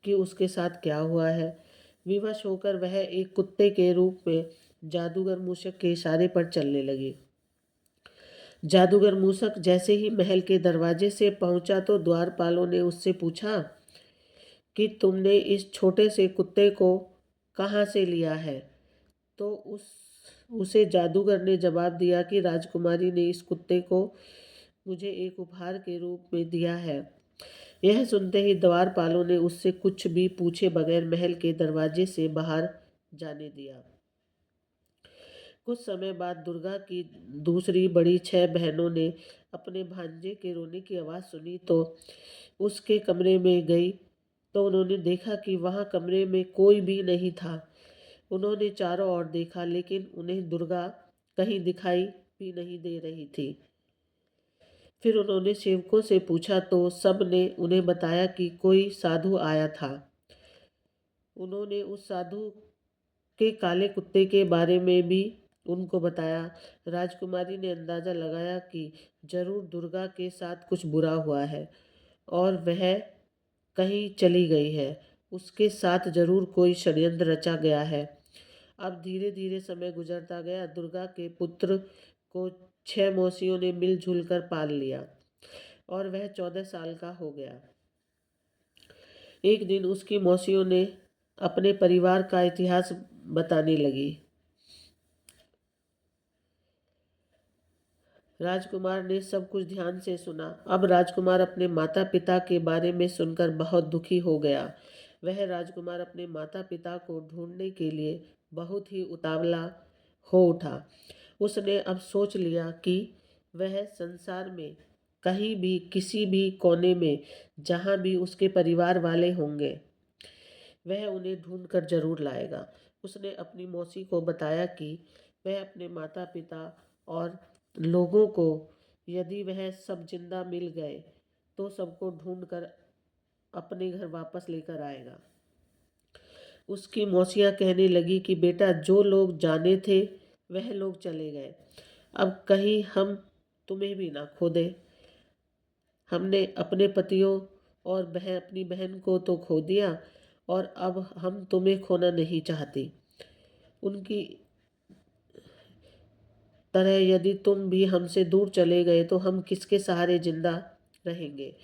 कि उसके साथ क्या हुआ है। विवश होकर वह एक कुत्ते के रूप में जादूगर मूषक के इशारे पर चलने लगी। जादूगर मूषक जैसे ही महल के दरवाजे से पहुंचा तो द्वारपालों ने उससे पूछा कि तुमने इस छोटे से कुत्ते को कहाँ से लिया है। तो उसे जादूगर ने जवाब दिया कि राजकुमारी ने इस कुत्ते को मुझे एक उपहार के रूप में दिया है। यह सुनते ही द्वारपालों ने उससे कुछ भी पूछे बगैर महल के दरवाजे से बाहर जाने दिया। कुछ समय बाद दुर्गा की दूसरी बड़ी 6 बहनों ने अपने भांजे के रोने की आवाज़ सुनी तो उसके कमरे में गई तो उन्होंने देखा कि वहाँ कमरे में कोई भी नहीं था। उन्होंने चारों ओर देखा लेकिन उन्हें दुर्गा कहीं दिखाई भी नहीं दे रही थी। फिर उन्होंने सेवकों से पूछा तो सब ने उन्हें बताया कि कोई साधु आया था। उन्होंने उस साधु के काले कुत्ते के बारे में भी उनको बताया। राजकुमारी ने अंदाज़ा लगाया कि जरूर दुर्गा के साथ कुछ बुरा हुआ है और वह कहीं चली गई है। उसके साथ जरूर कोई षड्यंत्र रचा गया है। अब धीरे धीरे समय गुजरता गया। दुर्गा के पुत्र को 6 मौसियों ने मिलजुल कर पाल लिया और वह 14 साल का हो गया। एक दिन उसकी मौसियों ने अपने परिवार का इतिहास बताने लगी। राजकुमार ने सब कुछ ध्यान से सुना। अब राजकुमार अपने माता पिता के बारे में सुनकर बहुत दुखी हो गया। वह राजकुमार अपने माता पिता को ढूंढने के लिए बहुत ही उतावला हो उठा। उसने अब सोच लिया कि वह संसार में कहीं भी किसी भी कोने में जहाँ भी उसके परिवार वाले होंगे वह उन्हें ढूंढ कर जरूर लाएगा। उसने अपनी मौसी को बताया कि वह अपने माता पिता और लोगों को, यदि वह सब जिंदा मिल गए तो सबको ढूंढ कर अपने घर वापस लेकर आएगा। उसकी मौसियाँ कहने लगी कि बेटा, जो लोग जाने थे वह लोग चले गए, अब कहीं हम तुम्हें भी ना खो दें। हमने अपने पतियों और अपनी बहन को तो खो दिया, और अब हम तुम्हें खोना नहीं चाहती। उनकी तरह यदि तुम भी हमसे दूर चले गए तो हम किसके सहारे जिंदा रहेंगे,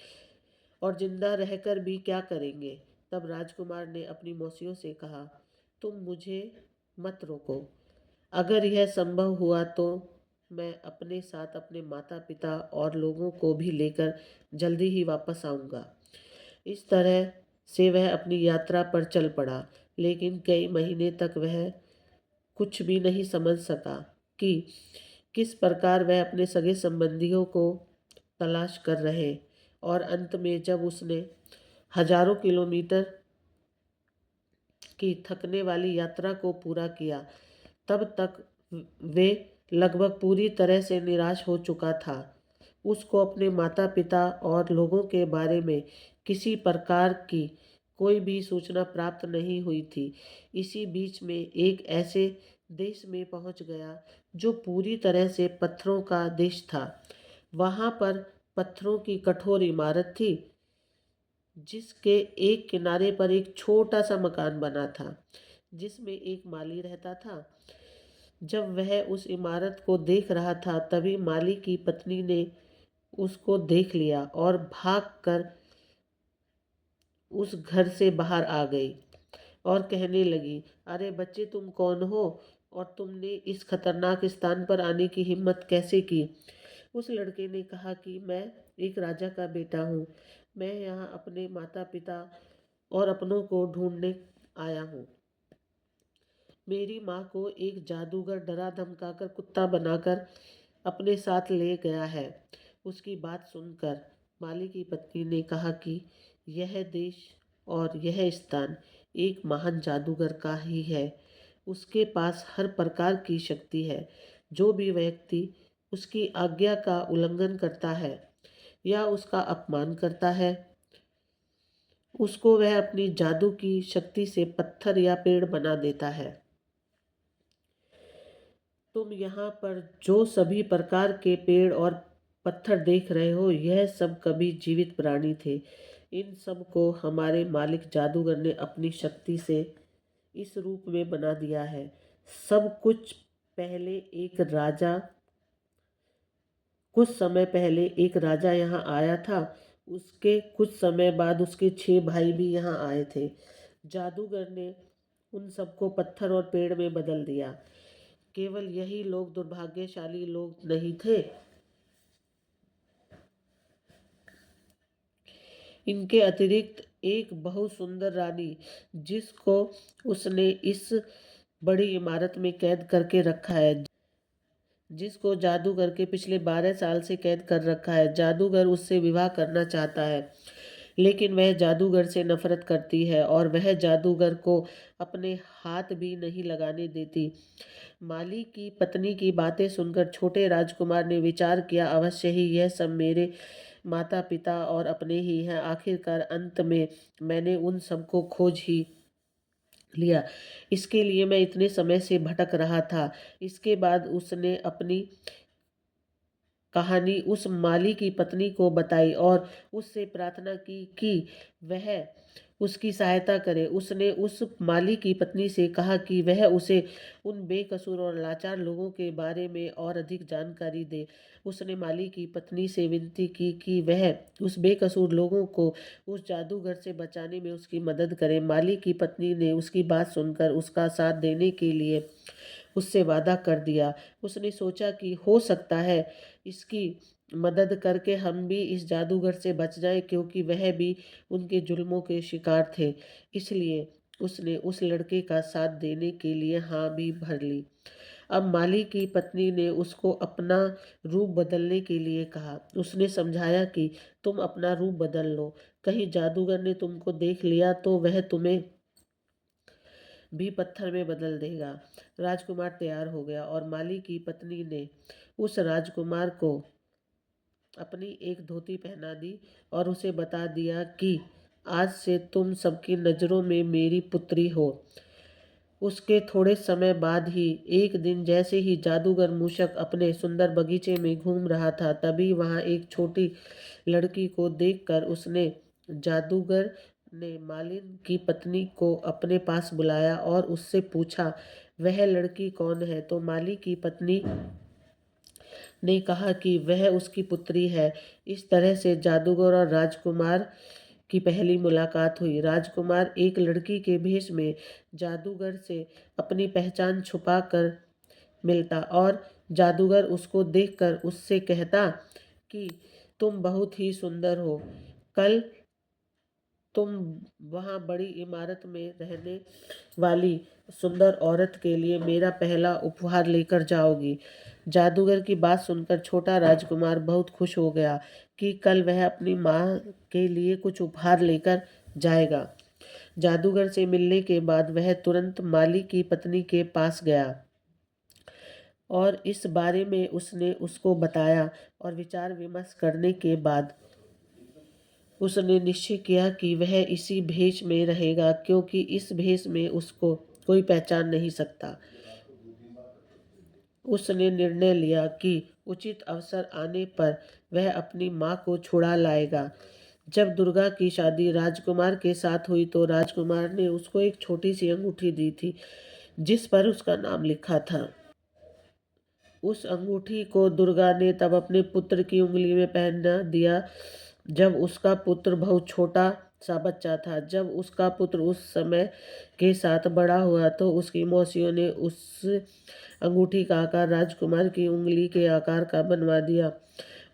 और जिंदा रहकर भी क्या करेंगे। तब राजकुमार ने अपनी मौसियों से कहा, तुम मुझे मत रोको। अगर यह संभव हुआ तो मैं अपने साथ अपने माता पिता और लोगों को भी लेकर जल्दी ही वापस आऊँगा। इस तरह से वह अपनी यात्रा पर चल पड़ा, लेकिन कई महीने तक वह कुछ भी नहीं समझ सका कि किस प्रकार वह अपने सगे संबंधियों को तलाश कर रहे। और अंत में जब उसने हजारों किलोमीटर की थकने वाली यात्रा को पूरा किया, तब तक वे लगभग पूरी तरह से निराश हो चुका था। उसको अपने माता पिता और लोगों के बारे में किसी प्रकार की कोई भी सूचना प्राप्त नहीं हुई थी। इसी बीच में एक ऐसे देश में पहुंच गया जो पूरी तरह से पत्थरों का देश था। वहां पर पत्थरों की कठोर इमारत थी, जिसके एक किनारे पर एक छोटा सा मकान बना था, जिसमें एक माली रहता था। जब वह उस इमारत को देख रहा था, तभी माली की पत्नी ने उसको देख लिया और भागकर उस घर से बाहर आ गई और कहने लगी, अरे बच्चे, तुम कौन हो और तुमने इस खतरनाक स्थान पर आने की हिम्मत कैसे की। उस लड़के ने कहा कि मैं एक राजा का बेटा हूँ। मैं यहाँ अपने माता पिता और अपनों को ढूंढने आया हूँ। मेरी माँ को एक जादूगर डरा धमकाकर कुत्ता बनाकर अपने साथ ले गया है। उसकी बात सुनकर माली की पत्नी ने कहा कि यह देश और यह स्थान एक महान जादूगर का ही है। उसके पास हर प्रकार की शक्ति है। जो भी व्यक्ति उसकी आज्ञा का उल्लंघन करता है या उसका अपमान करता है, उसको वह अपनी जादू की शक्ति से पत्थर या पेड़ बना देता है। तुम यहाँ पर जो सभी प्रकार के पेड़ और पत्थर देख रहे हो, यह सब कभी जीवित प्राणी थे। इन सब को हमारे मालिक जादूगर ने अपनी शक्ति से इस रूप में बना दिया है। सब पहले एक राजा कुछ समय पहले एक राजा यहाँ आया था। उसके कुछ समय बाद उसके 6 भाई भी यहाँ आए थे। जादूगर ने उन सबको पत्थर और पेड़ में बदल दिया। केवल यही लोग दुर्भाग्यशाली लोग नहीं थे। इनके अतिरिक्त एक बहुत सुंदर रानी, जिसको उसने इस बड़ी इमारत में कैद करके रखा है, जिसको जादूगर के पिछले 12 साल से कैद कर रखा है। जादूगर उससे विवाह करना चाहता है, लेकिन वह जादूगर से नफरत करती है और वह जादूगर को अपने हाथ भी नहीं लगाने देती। माली की पत्नी की बातें सुनकर छोटे राजकुमार ने विचार किया, अवश्य ही यह सब मेरे माता पिता और अपने ही हैं। आखिरकार अंत में मैंने उन सबको खोज ही लिया। इसके लिए मैं इतने समय से भटक रहा था। इसके बाद उसने अपनी कहानी उस माली की पत्नी को बताई और उससे प्रार्थना की कि वह उसकी सहायता करे। उसने उस माली की पत्नी से कहा कि वह उसे उन बेकसूर और लाचार लोगों के बारे में और अधिक जानकारी दे। उसने माली की पत्नी से विनती की कि वह उस बेकसूर लोगों को उस जादूगर से बचाने में उसकी मदद करे। माली की पत्नी ने उसकी बात सुनकर उसका साथ देने के लिए उससे वादा कर दिया। उसने सोचा कि हो सकता है इसकी मदद करके हम भी इस जादूगर से बच जाएं, क्योंकि वह भी उनके जुल्मों के शिकार थे। इसलिए उसने उस लड़के का साथ देने के लिए हाँ भी भर ली। अब माली की पत्नी ने उसको अपना रूप बदलने के लिए कहा। उसने समझाया कि तुम अपना रूप बदल लो, कहीं जादूगर ने तुमको देख लिया तो वह तुम्हें भी पत्थर में बदल देगा। राजकुमार तैयार हो गया और माली की पत्नी ने उस राजकुमार को अपनी एक धोती पहना दी और उसे बता दिया कि आज से तुम सबकी नज़रों में मेरी पुत्री हो। उसके थोड़े समय बाद ही एक दिन जैसे ही जादूगर मूषक अपने सुंदर बगीचे में घूम रहा था, तभी वहां एक छोटी लड़की को देखकर उसने जादूगर ने मालिन की पत्नी को अपने पास बुलाया और उससे पूछा, वह लड़की कौन है? तो माली की पत्नी ने कहा कि वह उसकी पुत्री है। इस तरह से जादूगर और राजकुमार की पहली मुलाकात हुई। राजकुमार एक लड़की के भेष में जादूगर से अपनी पहचान छुपा कर मिलता और जादूगर उसको देखकर उससे कहता कि तुम बहुत ही सुंदर हो। कल तुम वहाँ बड़ी इमारत में रहने वाली सुंदर औरत के लिए मेरा पहला उपहार लेकर जाओगी। जादूगर की बात सुनकर छोटा राजकुमार बहुत खुश हो गया कि कल वह अपनी माँ के लिए कुछ उपहार लेकर जाएगा। जादूगर से मिलने के बाद वह तुरंत माली की पत्नी के पास गया और इस बारे में उसने उसको बताया और विचार विमर्श करने के बाद उसने निश्चय किया कि वह इसी भेष में रहेगा, क्योंकि इस भेष में उसको कोई पहचान नहीं सकता। उसने निर्णय लिया कि उचित अवसर आने पर वह अपनी माँ को छुड़ा लाएगा। जब दुर्गा की शादी राजकुमार के साथ हुई तो राजकुमार ने उसको एक छोटी सी अंगूठी दी थी जिस पर उसका नाम लिखा था। उस अंगूठी को दुर्गा ने तब अपने पुत्र की उंगली में पहना दिया जब उसका पुत्र बहुत छोटा सा बच्चा था। जब उसका पुत्र उस समय के साथ बड़ा हुआ तो उसकी मौसियों ने उस अंगूठी का आकार राजकुमार की उंगली के आकार का बनवा दिया,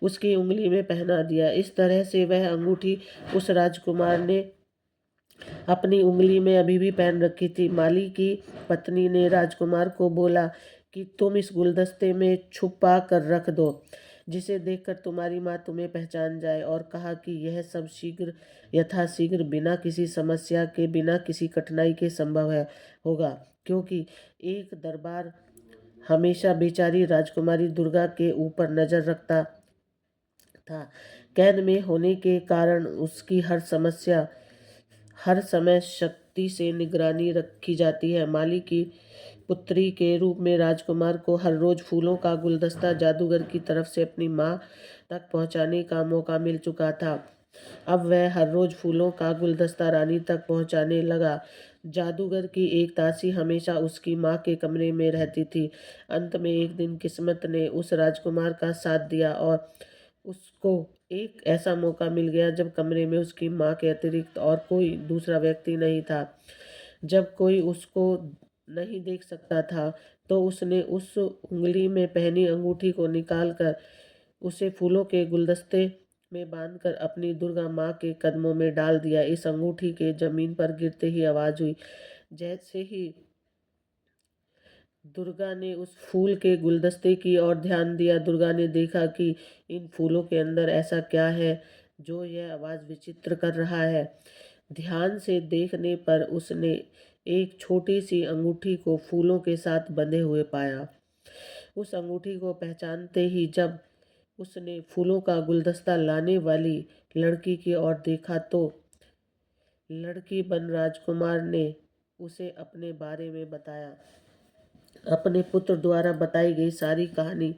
उसकी उंगली में पहना दिया। इस तरह से वह अंगूठी उस राजकुमार ने अपनी उंगली में अभी भी पहन रखी थी। माली की पत्नी ने राजकुमार को बोला कि तुम इस गुलदस्ते में छुपा कर रख दो, जिसे देखकर तुम्हारी माँ तुम्हें पहचान जाए, और कहा कि यह सब शीघ्र यथाशीघ्र बिना किसी समस्या के, बिना किसी कठिनाई के संभव है होगा, क्योंकि एक दरबार हमेशा बेचारी राजकुमारी दुर्गा के ऊपर नजर रखता था। कैद में होने के कारण उसकी हर समय शक्ति से निगरानी रखी जाती है। माली की पुत्री के रूप में राजकुमार को हर रोज फूलों का गुलदस्ता जादूगर की तरफ से अपनी माँ तक पहुँचाने का मौका मिल चुका था। अब वह हर रोज फूलों का गुलदस्ता रानी तक पहुँचाने लगा। जादूगर की एक दासी हमेशा उसकी माँ के कमरे में रहती थी। अंत में एक दिन किस्मत ने उस राजकुमार का साथ दिया और उसको एक ऐसा मौका मिल गया जब कमरे में उसकी माँ के अतिरिक्त और कोई दूसरा व्यक्ति नहीं था। जब कोई उसको नहीं देख सकता था तो उसने उस उंगली में पहनी अंगूठी को निकालकर उसे फूलों के गुलदस्ते में बांधकर अपनी दुर्गा माँ के कदमों में डाल दिया। इस अंगूठी के जमीन पर गिरते ही आवाज हुई। जैसे ही दुर्गा ने उस फूल के गुलदस्ते की ओर ध्यान दिया, दुर्गा ने देखा कि इन फूलों के अंदर ऐसा क्या है जो यह आवाज़ विचित्र कर रहा है। ध्यान से देखने पर उसने एक छोटी सी अंगूठी को फूलों के साथ बंधे हुए पाया। उस अंगूठी को पहचानते ही जब उसने फूलों का गुलदस्ता लाने वाली लड़की की ओर देखा तो लड़की बन राजकुमार ने उसे अपने बारे में बताया। अपने पुत्र द्वारा बताई गई सारी कहानी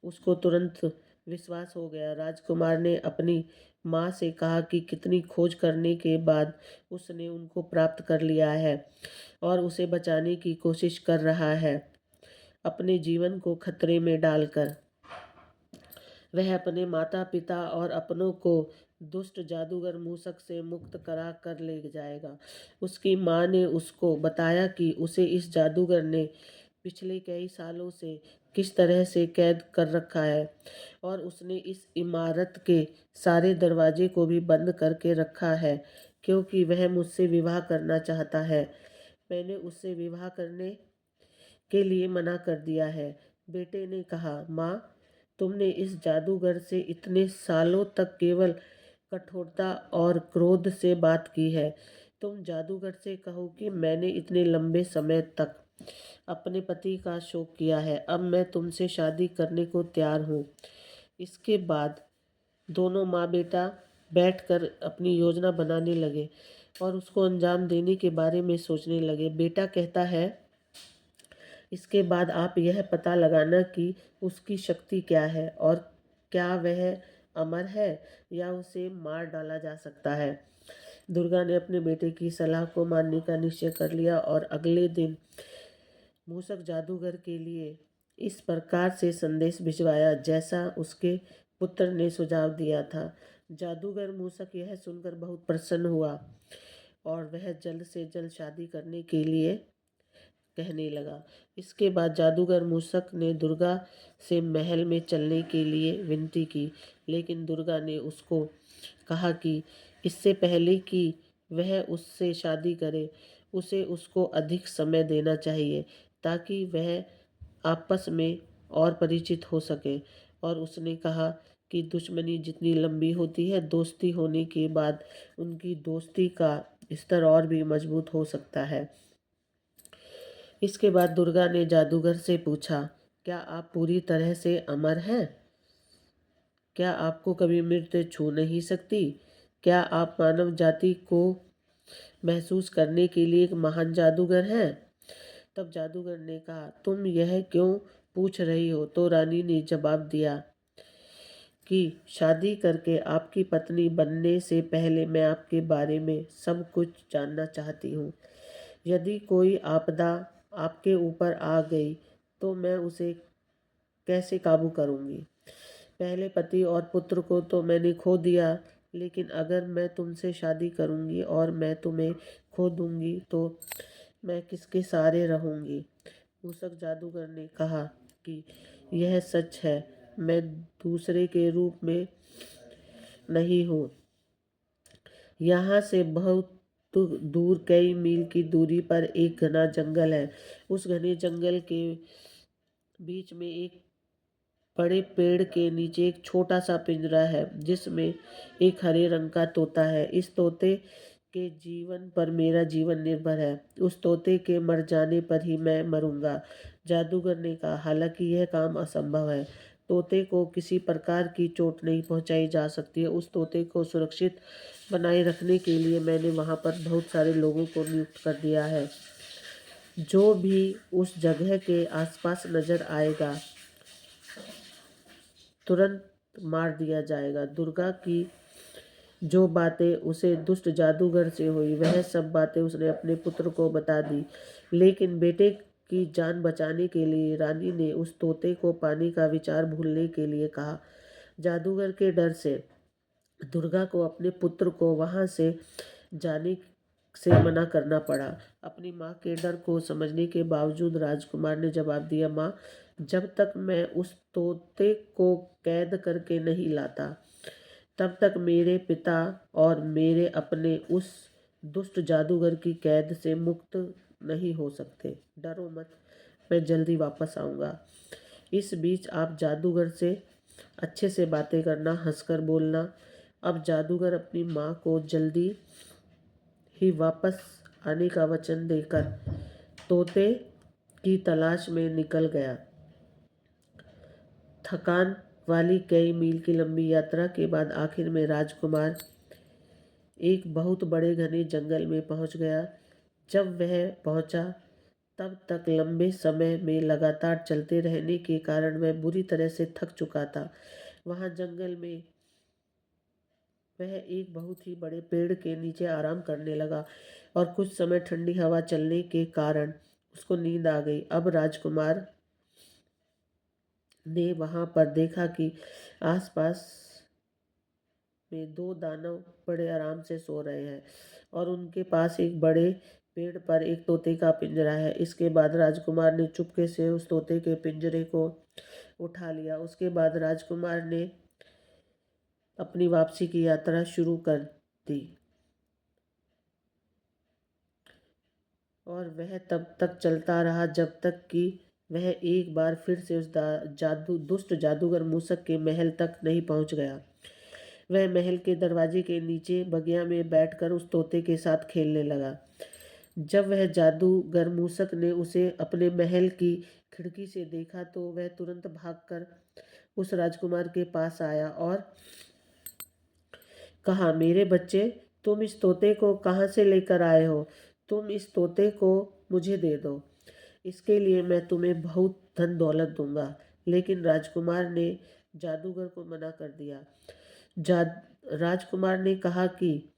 उसको तुरंत विश्वास हो गया। राजकुमार ने अपनी माँ से कहा कि कितनी खोज करने के बाद उसने उनको प्राप्त कर लिया है और उसे बचाने की कोशिश कर रहा है, अपने जीवन को खतरे में डालकर। वह अपने माता पिता और अपनों को दुष्ट जादूगर मूसक से मुक्त करा कर ले जाएगा। उसकी माँ ने उसको बताया कि उसे इस जादूगर ने पिछले कई सालों से किस तरह से कैद कर रखा है और उसने इस इमारत के सारे दरवाजे को भी बंद करके रखा है, क्योंकि वह मुझसे विवाह करना चाहता है। मैंने उससे विवाह करने के लिए मना कर दिया है। बेटे ने कहा, माँ, तुमने इस जादूगर से इतने सालों तक केवल कठोरता और क्रोध से बात की है। तुम जादूगर से कहो कि मैंने इतने लंबे समय तक अपने पति का शोक किया है, अब मैं तुमसे शादी करने को तैयार हूँ। इसके बाद दोनों माँ बेटा बैठकर अपनी योजना बनाने लगे और उसको अंजाम देने के बारे में सोचने लगे। बेटा कहता है, इसके बाद आप यह पता लगाना कि उसकी शक्ति क्या है और क्या वह अमर है या उसे मार डाला जा सकता है। दुर्गा ने अपने बेटे की सलाह को मानने का निश्चय कर लिया और अगले दिन मूसक जादूगर के लिए इस प्रकार से संदेश भिजवाया जैसा उसके पुत्र ने सुझाव दिया था। जादूगर मूसक यह सुनकर बहुत प्रसन्न हुआ और वह जल्द से जल्द शादी करने के लिए कहने लगा। इसके बाद जादूगर मूसक ने दुर्गा से महल में चलने के लिए विनती की, लेकिन दुर्गा ने उसको कहा कि इससे पहले कि वह उससे शादी करे, उसे उसको अधिक समय देना चाहिए ताकि वह आपस में और परिचित हो सके। और उसने कहा कि दुश्मनी जितनी लंबी होती है, दोस्ती होने के बाद उनकी दोस्ती का स्तर और भी मजबूत हो सकता है। इसके बाद दुर्गा ने जादूगर से पूछा, क्या आप पूरी तरह से अमर हैं? क्या आपको कभी मृत्यु छू नहीं सकती? क्या आप मानव जाति को महसूस करने के लिए एक महान जादूगर हैं? तब जादूगर ने कहा, तुम यह क्यों पूछ रही हो? तो रानी ने जवाब दिया कि शादी करके आपकी पत्नी बनने से पहले मैं आपके बारे में सब कुछ जानना चाहती हूँ। यदि कोई आपदा आपके ऊपर आ गई तो मैं उसे कैसे काबू करूँगी? पहले पति और पुत्र को तो मैंने खो दिया, लेकिन अगर मैं तुमसे शादी करूँगी और मैं तुम्हें खो दूँगी तो मैं किसके सहारे रहूँगी? मूसक जादूगर ने कहा कि यह सच है, मैं दूसरे के रूप में नहीं हूँ। यहाँ से बहुत दूर कई मील की दूरी पर एक घना जंगल है। उस घने जंगल के बीच में एक बड़े पेड़ के नीचे एक छोटा सा पिंजरा है जिसमें एक हरे रंग का तोता है। इस तोते के जीवन पर मेरा जीवन निर्भर है। उस तोते के मर जाने पर ही मैं मरूंगा। जादूगर ने कहा, हालांकि यह काम असंभव है। तोते को किसी प्रकार की चोट नहीं पहुंचाई जा सकती है। उस तोते को सुरक्षित बनाए रखने के लिए मैंने वहां पर बहुत सारे लोगों को नियुक्त कर दिया है। जो भी उस जगह के आसपास नजर आएगा तुरंत मार दिया जाएगा। दुर्गा की जो बातें उसे दुष्ट जादूगर से हुई वह सब बातें उसने अपने पुत्र को बता दी, लेकिन बेटे की जान बचाने के लिए रानी ने उस तोते को पानी का विचार भूलने के लिए कहा। जादूगर के डर से दुर्गा को अपने पुत्र को वहां से जाने से मना करना पड़ा। अपनी माँ के डर को समझने के बावजूद राजकुमार ने जवाब दिया, माँ, जब तक मैं उस तोते को कैद करके नहीं लाता तब तक मेरे पिता और मेरे अपने उस दुष्ट जादूगर की कैद से मुक्त नहीं हो सकते। डरो मत, मैं जल्दी वापस आऊँगा। इस बीच आप जादूगर से अच्छे से बातें करना, हंसकर बोलना। अब जादूगर अपनी माँ को जल्दी ही वापस आने का वचन देकर तोते की तलाश में निकल गया। थकान वाली कई मील की लंबी यात्रा के बाद आखिर में राजकुमार एक बहुत बड़े घने जंगल में पहुंच गया। जब वह पहुंचा तब तक लंबे समय में लगातार चलते रहने के कारण वह बुरी तरह से थक चुका था। वहां जंगल में वह एक बहुत ही बड़े पेड़ के नीचे आराम करने लगा और कुछ समय ठंडी हवा चलने के कारण उसको नींद आ गई। अब राजकुमार ने वहां पर देखा कि आसपास में दो दानव बड़े आराम से सो रहे हैं और उनके पास एक बड़े पेड़ पर एक तोते का पिंजरा है। इसके बाद राजकुमार ने चुपके से उस तोते के पिंजरे को उठा लिया। उसके बाद राजकुमार ने अपनी वापसी की यात्रा शुरू कर दी। और वह तब तक चलता रहा जब तक कि वह एक बार फिर से उस दुष्ट जादूगर मूसक के महल तक नहीं पहुंच गया। वह महल के दरवाजे के नीचे बगिया में बैठकर उस तोते के साथ खेलने लगा। जब वह जादूगर मूसक ने उसे अपने महल की खिड़की से देखा तो वह तुरंत भागकर उस राजकुमार के पास आया और कहा, मेरे बच्चे, तुम इस तोते को कहाँ से लेकर आए हो? तुम इस तोते को मुझे दे दो। इसके लिए मैं तुम्हें बहुत धन दौलत दूंगा। लेकिन राजकुमार ने जादूगर को मना कर दिया। जाद राजकुमार ने कहा कि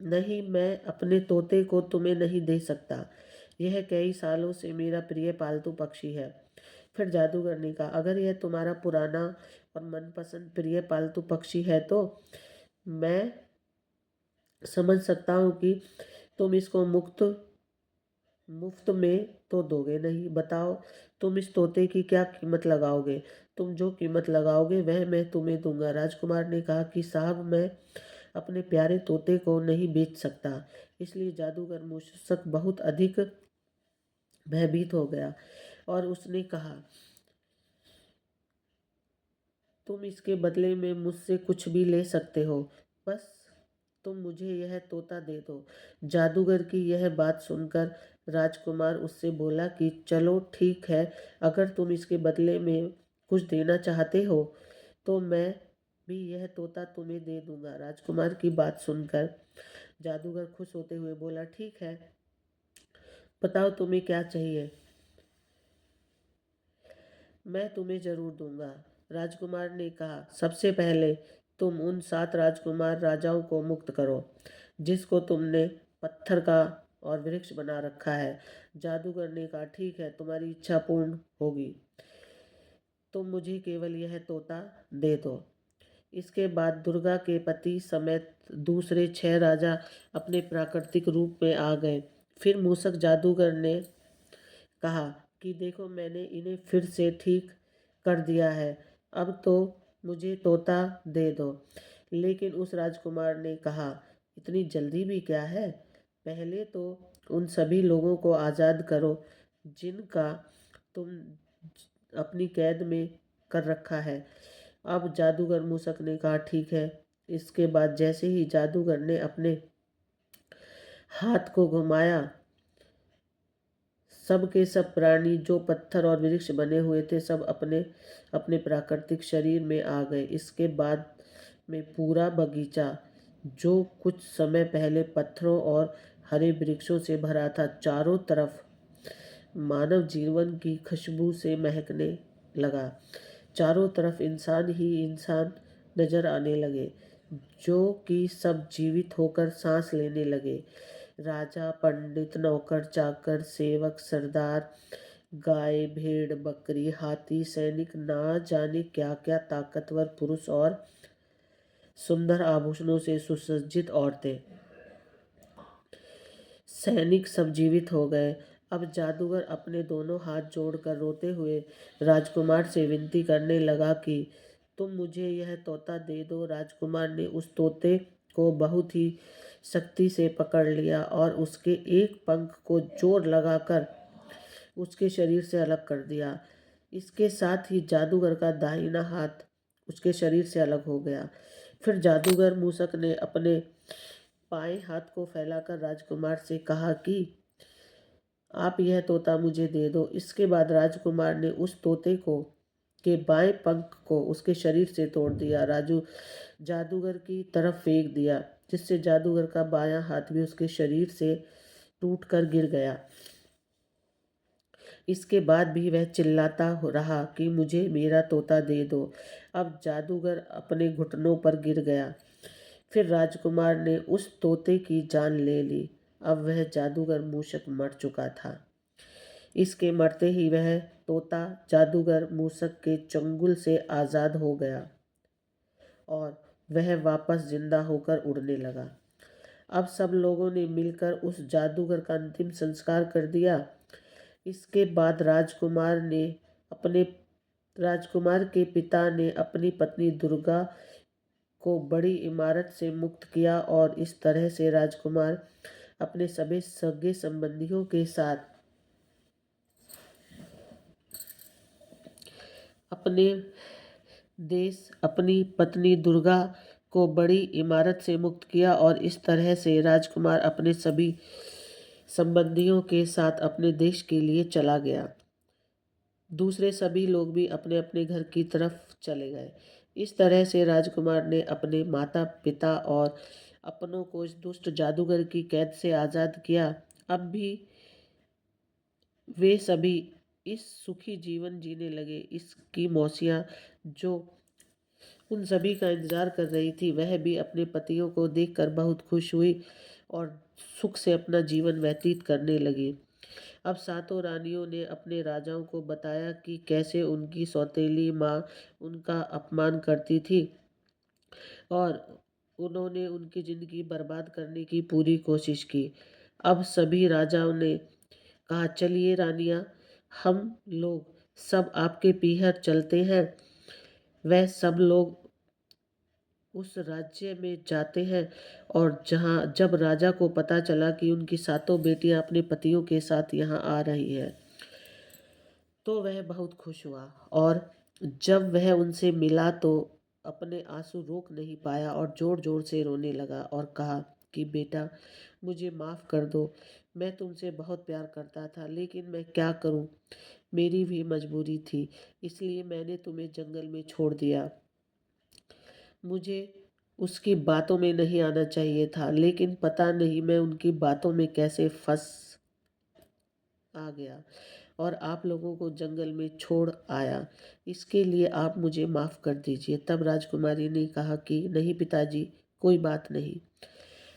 नहीं, मैं अपने तोते को तुम्हें नहीं दे सकता। यह कई सालों से मेरा प्रिय पालतू पक्षी है। फिर जादूगर ने कहा, अगर यह तुम्हारा पुराना और मनपसंद प्रिय पालतू पक्षी है तो मैं समझ सकता हूँ कि तुम इसको मुफ्त में तो दोगे नहीं। बताओ, तुम इस तोते की क्या कीमत लगाओगे? तुम जो कीमत लगाओगे वह मैं तुम्हें दूंगा। राजकुमार ने कहा कि साहब, मैं अपने प्यारे तोते को नहीं बेच सकता। इसलिए जादूगर मूसक बहुत अधिक भयभीत हो गया और उसने कहा, तुम इसके बदले में मुझसे कुछ भी ले सकते हो, बस तुम मुझे यह तोता दे दो। जादूगर की यह बात सुनकर राजकुमार उससे बोला कि चलो ठीक है, अगर तुम इसके बदले में कुछ देना चाहते हो तो मैं भी यह तोता तुम्हें दे दूंगा। राजकुमार की बात सुनकर जादूगर खुश होते हुए बोला, ठीक है, बताओ तुम्हें क्या चाहिए, मैं तुम्हें ज़रूर दूंगा। राजकुमार ने कहा, सबसे पहले तुम उन 7 राजकुमार राजाओं को मुक्त करो जिसको तुमने पत्थर का और वृक्ष बना रखा है। जादूगर ने कहा, ठीक है, तुम्हारी इच्छा पूर्ण होगी, तुम मुझे केवल यह तोता दे दो। इसके बाद दुर्गा के पति समेत दूसरे 6 राजा अपने प्राकृतिक रूप में आ गए। फिर मूसक जादूगर ने कहा कि देखो, मैंने इन्हें फिर से ठीक कर दिया है, अब तो मुझे तोता दे दो। लेकिन उस राजकुमार ने कहा, इतनी जल्दी भी क्या है? पहले तो उन सभी लोगों को आज़ाद करो जिनका तुम अपनी कैद में कर रखा है। अब जादूगर मूसक ने कहा, ठीक है। इसके बाद जैसे ही जादूगर ने अपने हाथ को घुमाया, सब के सब प्राणी जो पत्थर और वृक्ष बने हुए थे सब अपने अपने प्राकृतिक शरीर में आ गए। इसके बाद में पूरा बगीचा, जो कुछ समय पहले पत्थरों और हरे वृक्षों से भरा था, चारों तरफ मानव जीवन की खुशबू से महकने लगा। चारों तरफ इंसान ही इंसान नजर आने लगे, जो कि सब जीवित होकर सांस लेने लगे। राजा, पंडित, नौकर, चाकर, सेवक, सरदार, गाय, भेड़, बकरी, हाथी, सैनिक, ना जाने क्या क्या ताकतवर पुरुष और सुंदर आभूषणों से सुसज्जित औरतें, सैनिक सब जीवित हो गए। अब जादूगर अपने दोनों हाथ जोड़कर रोते हुए राजकुमार से विनती करने लगा कि तुम मुझे यह तोता दे दो। राजकुमार ने उस तोते को बहुत ही सख्ती से पकड़ लिया और उसके एक पंख को जोर लगाकर उसके शरीर से अलग कर दिया। इसके साथ ही जादूगर का दाहिना हाथ उसके शरीर से अलग हो गया। फिर जादूगर मूसक ने अपने बाएं हाथ को फैलाकर राजकुमार से कहा कि आप यह तोता मुझे दे दो। इसके बाद राजकुमार ने उस तोते को के बाएं पंख को उसके शरीर से तोड़ दिया, जादूगर की तरफ फेंक दिया, जिससे जादूगर का बायां हाथ भी उसके शरीर से टूटकर गिर गया। इसके बाद भी वह चिल्लाता रहा कि मुझे मेरा तोता दे दो। अब जादूगर अपने घुटनों पर गिर गया। फिर राजकुमार ने उस तोते की जान ले ली। अब वह जादूगर मूसक मर चुका था। इसके मरते ही वह तोता जादूगर मूसक के चंगुल से आज़ाद हो गया और वह वापस जिंदा होकर उड़ने लगा। अब सब लोगों ने मिलकर उस जादूगर का अंतिम संस्कार कर दिया। इसके बाद अपने राजकुमार के पिता ने अपनी पत्नी दुर्गा को बड़ी इमारत से मुक्त किया और इस तरह से राजकुमार अपने सभी सगे संबंधियों के साथ अपने देश अपनी पत्नी दुर्गा को बड़ी इमारत से मुक्त किया और इस तरह से राजकुमार अपने सभी संबंधियों के साथ अपने देश के लिए चला गया। दूसरे सभी लोग भी अपने अपने घर की तरफ चले गए। इस तरह से राजकुमार ने अपने माता पिता और अपनों को इस दुष्ट जादूगर की कैद से आज़ाद किया। अब भी वे सभी इस सुखी जीवन जीने लगे। इसकी मौसियाँ जो उन सभी का इंतजार कर रही थी, वह भी अपने पतियों को देखकर बहुत खुश हुई और सुख से अपना जीवन व्यतीत करने लगी। अब सातों रानियों ने अपने राजाओं को बताया कि कैसे उनकी सौतेली माँ उनका अपमान करती थी और उन्होंने उनकी जिंदगी बर्बाद करने की पूरी कोशिश की। अब सभी राजाओं ने कहा, चलिए रानियां, हम लोग सब आपके पीहर चलते हैं। वह सब लोग उस राज्य में जाते हैं और जब राजा को पता चला कि उनकी सातों बेटियां अपने पतियों के साथ यहाँ आ रही हैं, तो वह बहुत खुश हुआ और जब वह उनसे मिला तो अपने आंसू रोक नहीं पाया और जोर जोर से रोने लगा और कहा कि बेटा, मुझे माफ़ कर दो। मैं तुमसे बहुत प्यार करता था, लेकिन मैं क्या करूं, मेरी भी मजबूरी थी, इसलिए मैंने तुम्हें जंगल में छोड़ दिया। मुझे उसकी बातों में नहीं आना चाहिए था, लेकिन पता नहीं मैं उनकी बातों में कैसे फंस आ गया और आप लोगों को जंगल में छोड़ आया। इसके लिए आप मुझे माफ़ कर दीजिए। तब राजकुमारी ने कहा कि नहीं पिताजी, कोई बात नहीं,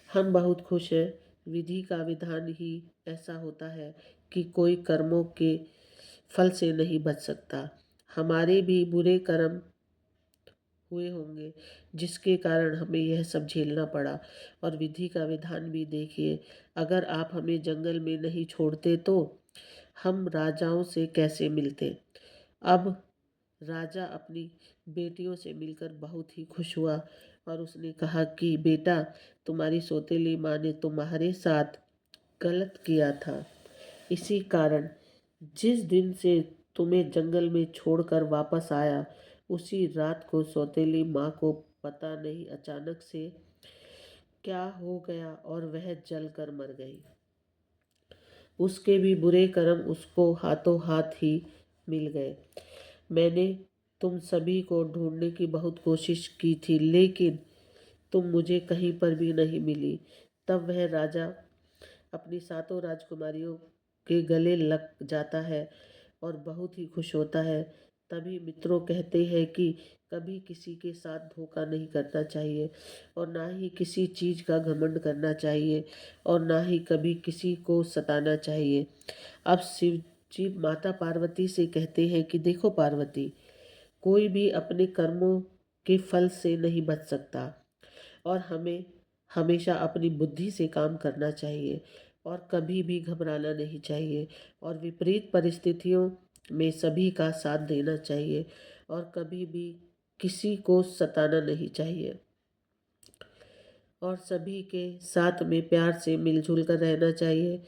हम बहुत खुश हैं। विधि का विधान ही ऐसा होता है कि कोई कर्मों के फल से नहीं बच सकता। हमारे भी बुरे कर्म हुए होंगे जिसके कारण हमें यह सब झेलना पड़ा। और विधि का विधान भी देखिए, अगर आप हमें जंगल में नहीं छोड़ते तो हम राजाओं से कैसे मिलते। अब राजा अपनी बेटियों से मिलकर बहुत ही खुश हुआ और उसने कहा कि बेटा, तुम्हारी सौतेली माँ ने तुम्हारे साथ गलत किया था। इसी कारण जिस दिन से तुम्हें जंगल में छोड़कर वापस आया, उसी रात को सौतेली माँ को पता नहीं अचानक से क्या हो गया और वह जलकर मर गई। उसके भी बुरे कर्म उसको हाथों हाथ ही मिल गए। मैंने तुम सभी को ढूंढने की बहुत कोशिश की थी, लेकिन तुम मुझे कहीं पर भी नहीं मिली। तब वह राजा अपनी सातों राजकुमारियों के गले लग जाता है और बहुत ही खुश होता है। तभी मित्रों कहते हैं कि कभी किसी के साथ धोखा नहीं करना चाहिए और ना ही किसी चीज़ का घमंड करना चाहिए और ना ही कभी किसी को सताना चाहिए। अब शिव जी माता पार्वती से कहते हैं कि देखो पार्वती, कोई भी अपने कर्मों के फल से नहीं बच सकता और हमें हमेशा अपनी बुद्धि से काम करना चाहिए और कभी भी घबराना नहीं चाहिए और विपरीत परिस्थितियों में सभी का साथ देना चाहिए और कभी भी किसी को सताना नहीं चाहिए और सभी के साथ में प्यार से मिलजुल कर रहना चाहिए।